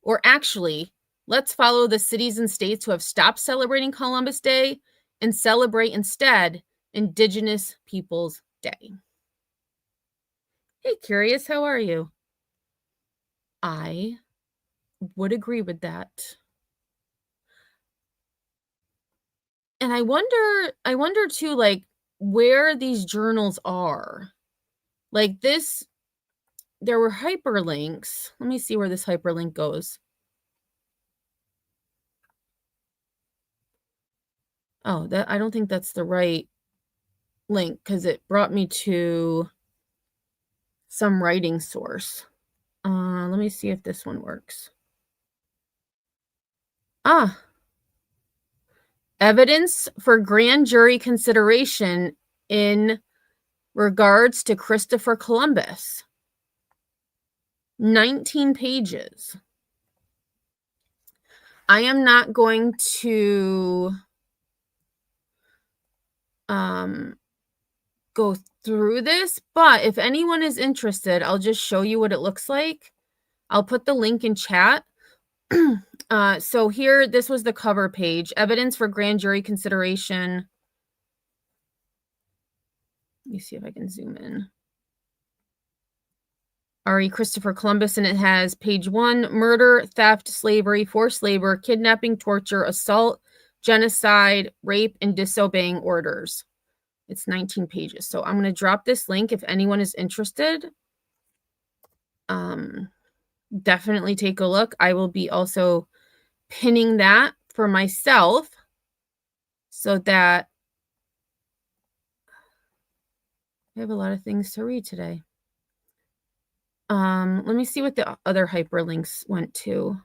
Or actually, let's follow the cities and states who have stopped celebrating Columbus Day and celebrate instead Indigenous Peoples Day. Hey, Curious, how are you? I would agree with that. And I wonder too, like, where these journals are. Like this, there were hyperlinks. Let me see where this hyperlink goes. Oh, I don't think that's the right link because it brought me to some writing source. Let me see if this one works. Evidence for grand jury consideration in regards to Christopher Columbus. 19 pages. I am not going to go through this, but if anyone is interested, I'll just show you what it looks like. I'll put the link in chat. So here, this was the cover page. Evidence for grand jury consideration. Let me see if I can zoom in. R.E. Christopher Columbus, and it has page 1, murder, theft, slavery, forced labor, kidnapping, torture, assault, genocide, rape, and disobeying orders. It's 19 pages. So I'm going to drop this link if anyone is interested. Definitely take a look. I will be also pinning that for myself so that I have a lot of things to read today. Let me see what the other hyperlinks went to.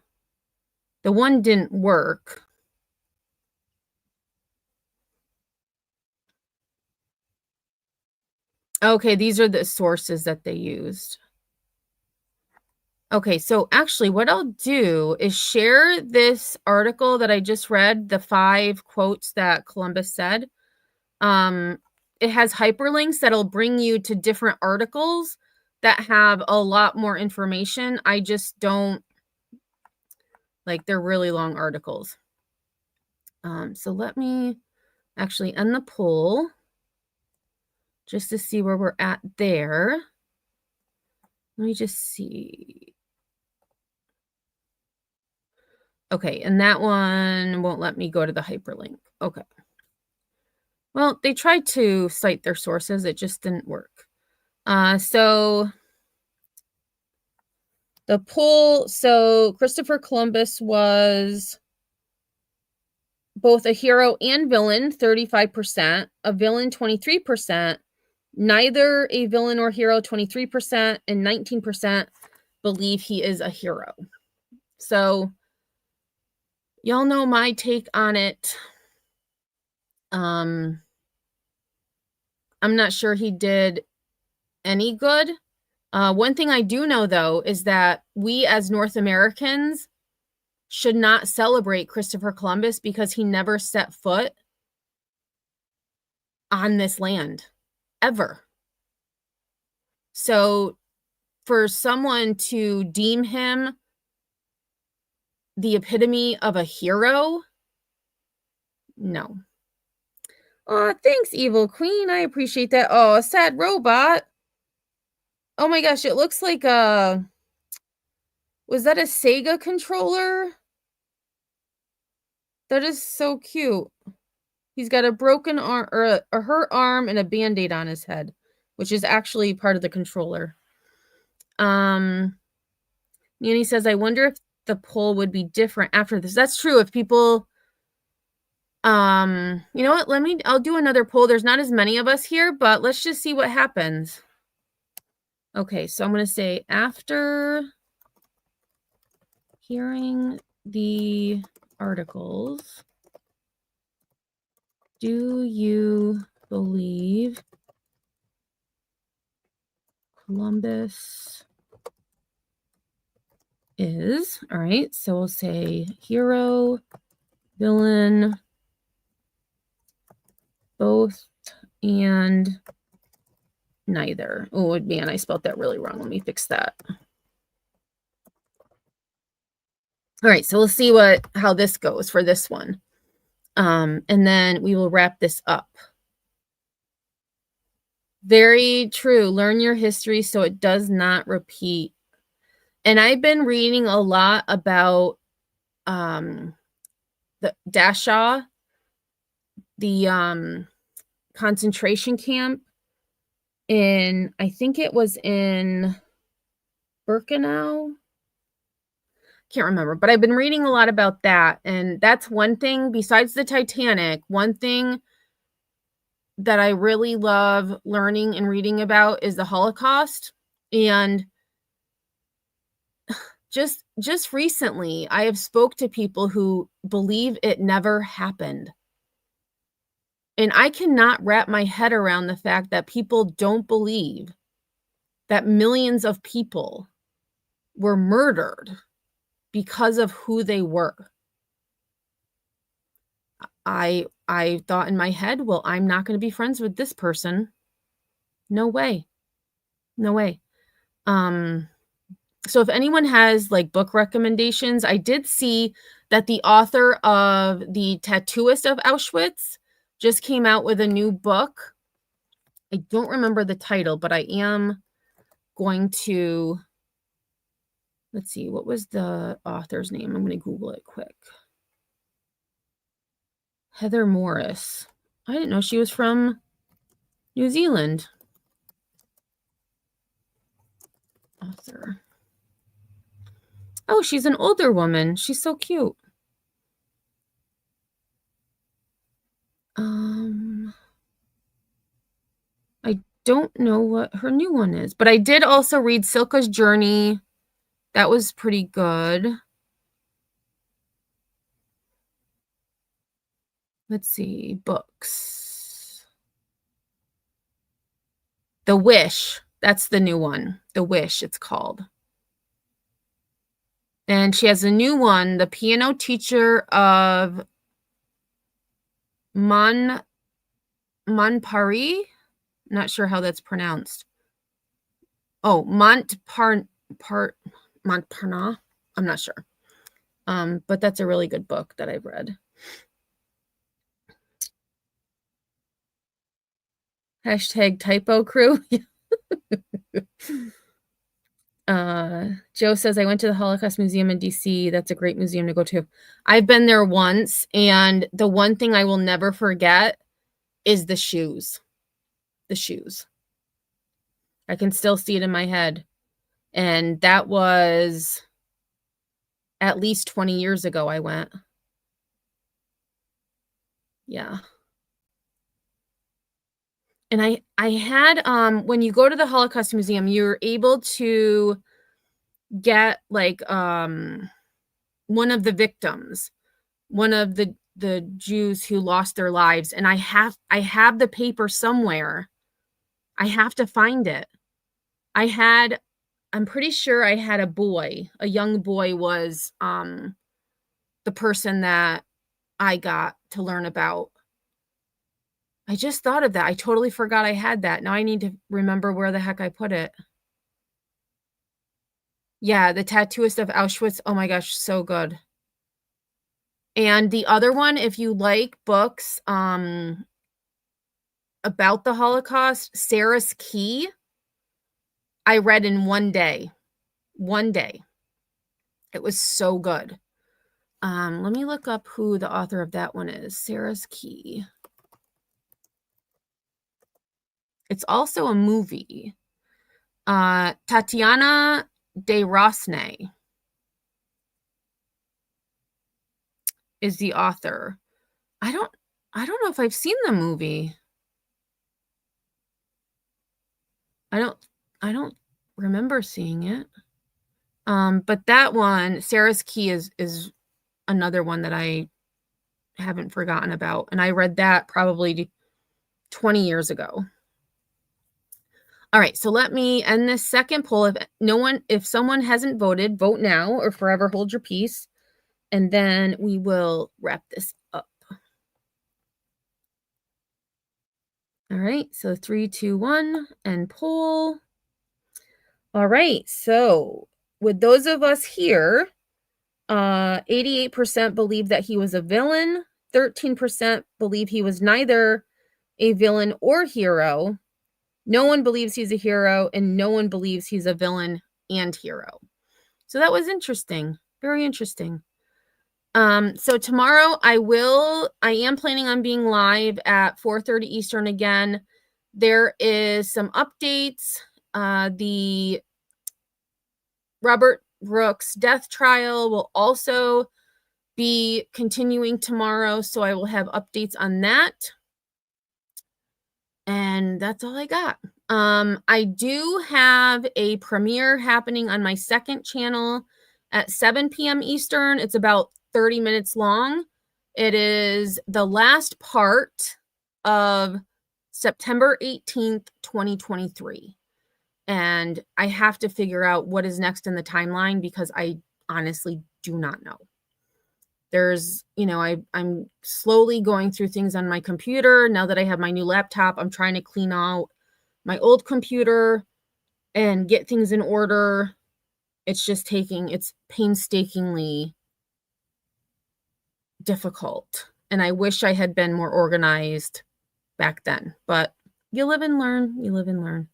The one didn't work. Okay, these are the sources that they used. Okay, so actually what I'll do is share this article that I just read, the 5 quotes that Columbus said. It has hyperlinks that'll bring you to different articles that have a lot more information. I just don't, like, they're really long articles. So let me actually end the poll just to see where we're at there. Let me just see. Okay, and that one won't let me go to the hyperlink. Okay. Well, they tried to cite their sources. It just didn't work. So the poll, so Christopher Columbus was both a hero and villain, 35%, a villain, 23%, neither a villain or hero, 23%, and 19% believe he is a hero. So y'all know my take on it. I'm not sure he did any good. One thing I do know, though, is that we as North Americans should not celebrate Christopher Columbus because he never set foot on this land, ever. So for someone to deem him the epitome of a hero, no. Oh, thanks, Evil Queen. I appreciate that. Oh, a sad robot. Oh my gosh, it looks like a... Was that a Sega controller? That is so cute. He's got a broken arm, or a hurt arm, and a Band-Aid on his head, which is actually part of the controller. Nanny says, I wonder if the poll would be different after this. That's true. If people You know what? I'll do another poll. There's not as many of us here, but let's just see what happens. Okay, so I'm going to say, after hearing the articles, do you believe Columbus is? All right, so we'll say hero, villain, both, and neither. Oh, man, I spelled that really wrong. Let me fix that. All right, so we'll see how this goes for this one. And then we will wrap this up. Very true. Learn your history so it does not repeat. And I've been reading a lot about the Dachau, the concentration camp I think it was in Birkenau. Can't remember, but I've been reading a lot about that. And that's one thing, besides the Titanic, one thing that I really love learning and reading about is the Holocaust. And just recently, I have spoke to people who believe it never happened. And I cannot wrap my head around the fact that people don't believe that millions of people were murdered because of who they were. I thought in my head, well, I'm not going to be friends with this person. No way. No way. So if anyone has like book recommendations, I did see that the author of The Tattooist of Auschwitz just came out with a new book. I don't remember the title, but I am going to, let's see, what was the author's name? I'm going to Google it quick. Heather Morris. I didn't know she was from New Zealand. Author. Oh, she's an older woman. She's so cute. I don't know what her new one is, but I did also read Silka's Journey. That was pretty good. Let's see, books. The Wish. That's the new one. The Wish, it's called. And she has a new one, The Piano Teacher of Montparnasse. Not sure how that's pronounced. Oh, Montparnasse. I'm not sure. But that's a really good book that I've read. Hashtag typo crew. Joe says, I went to the Holocaust Museum in DC. That's a great museum to go to. I've been there once, and the one thing I will never forget is the shoes. The shoes. I can still see it in my head. And that was at least 20 years ago I went. Yeah. And I had, when you go to the Holocaust Museum, you're able to get like one of the victims, one of the Jews who lost their lives. And I have the paper somewhere. I have to find it. I'm pretty sure I had a young boy was the person that I got to learn about. I just thought of that. I totally forgot I had that. Now I need to remember where the heck I put it. Yeah, The Tattooist of Auschwitz. Oh my gosh, so good. And the other one, if you like books about the Holocaust, Sarah's Key, I read in one day. One day. It was so good. Let me look up who the author of that one is. Sarah's Key. It's also a movie. Tatiana de Rosnay is the author. I don't know if I've seen the movie. I don't remember seeing it. But that one, Sarah's Key, is another one that I haven't forgotten about. And I read that probably 20 years ago. All right, so let me end this second poll. If someone hasn't voted, vote now or forever hold your peace. And then we will wrap this up. All right, so 3, 2, 1, and poll. All right, so with those of us here, 88% believe that he was a villain. 13% believe he was neither a villain or hero. No one believes he's a hero, and no one believes he's a villain and hero. So that was interesting. Very interesting. So tomorrow I am planning on being live at 4:30 Eastern again. There is some updates. The Robert Brooks death trial will also be continuing tomorrow, so I will have updates on that. And that's all I got. I do have a premiere happening on my second channel at 7 p.m. Eastern. It's about 30 minutes long. It is the last part of September 18th, 2023. And I have to figure out what is next in the timeline because I honestly do not know. There's, I'm slowly going through things on my computer. Now that I have my new laptop, I'm trying to clean out my old computer and get things in order. It's painstakingly difficult. And I wish I had been more organized back then, but you live and learn.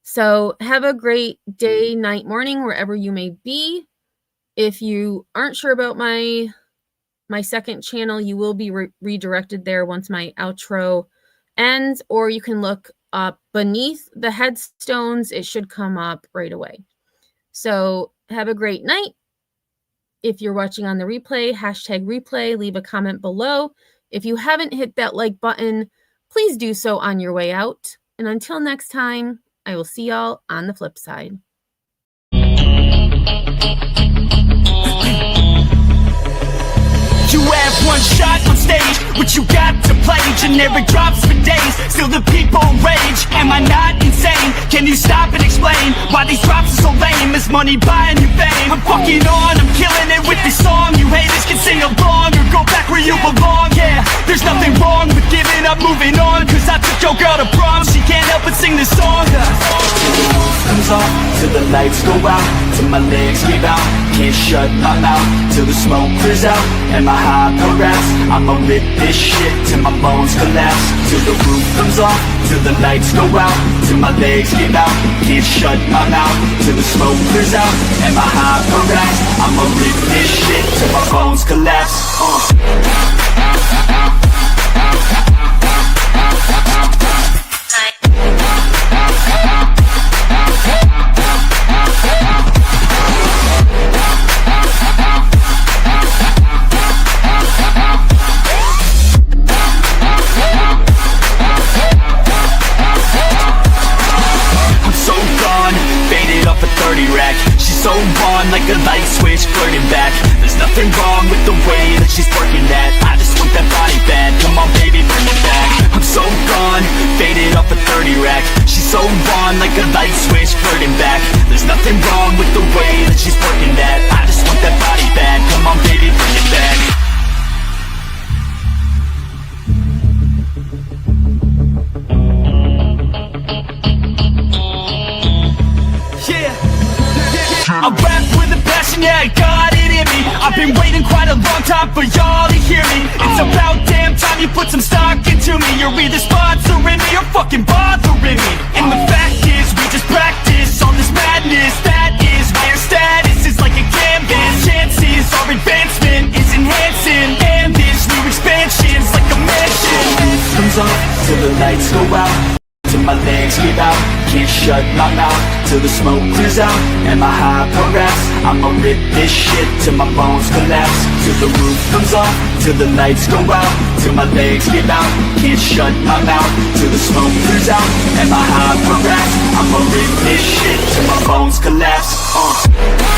So have a great day, night, morning, wherever you may be. If you aren't sure about my second channel, you will be redirected there once my outro ends, or you can look up beneath the headstones. It should come up right away. So have a great night. If you're watching on the replay, #replay, leave a comment below. If you haven't hit that like button, please do so on your way out. And until next time, I will see y'all on the flip side. You have one shot on stage, what you got to play? Generic drops for days, still the people rage. Am I not insane? Can you stop and explain why these drops are so lame? Is money buying you fame? I'm fucking on, I'm killing it with this song. You haters can sing along or go back where you belong. Yeah, there's nothing wrong with giving up, moving on. Cause I took your girl to prom, she can't help but sing this song. Comes off till the lights go out, till my legs give out. Can't shut my mouth till the smoke clears out. And my high harass, I'ma rip this shit till my bones collapse. Till the roof comes off, till the lights go out, till my legs give out. Can't shut my mouth till the smoke clears out. And my high harass, I'ma rip this shit till my bones collapse. So on like a light switch, flirting back. There's nothing wrong with the way that she's working that. I just want that body bad, come on baby, bring it back. I'm so gone, faded off a 30 rack. She's so on like a light switch, flirting back. There's nothing wrong with the way that she's working that. I just want that body bad, come on baby, bring it back. I rap with a passion, yeah, I got it in me. I've been waiting quite a long time for y'all to hear me. It's about damn time you put some stock into me. You're either sponsoring me or fucking bothering me. And the fact is, we just practice all this madness. That is why our status is like a canvas. Chances our advancement is enhancing. And this new expansion's like a mansion. Comes off till the lights go out, till my legs give out. can't shut my mouth till the smoke clears out and my high progress. I'ma rip this shit till my bones collapse, till the roof comes off, till the lights go out, till my legs give out. Can't shut my mouth till the smoke clears out and my high progress. I'ma rip this shit till my bones collapse.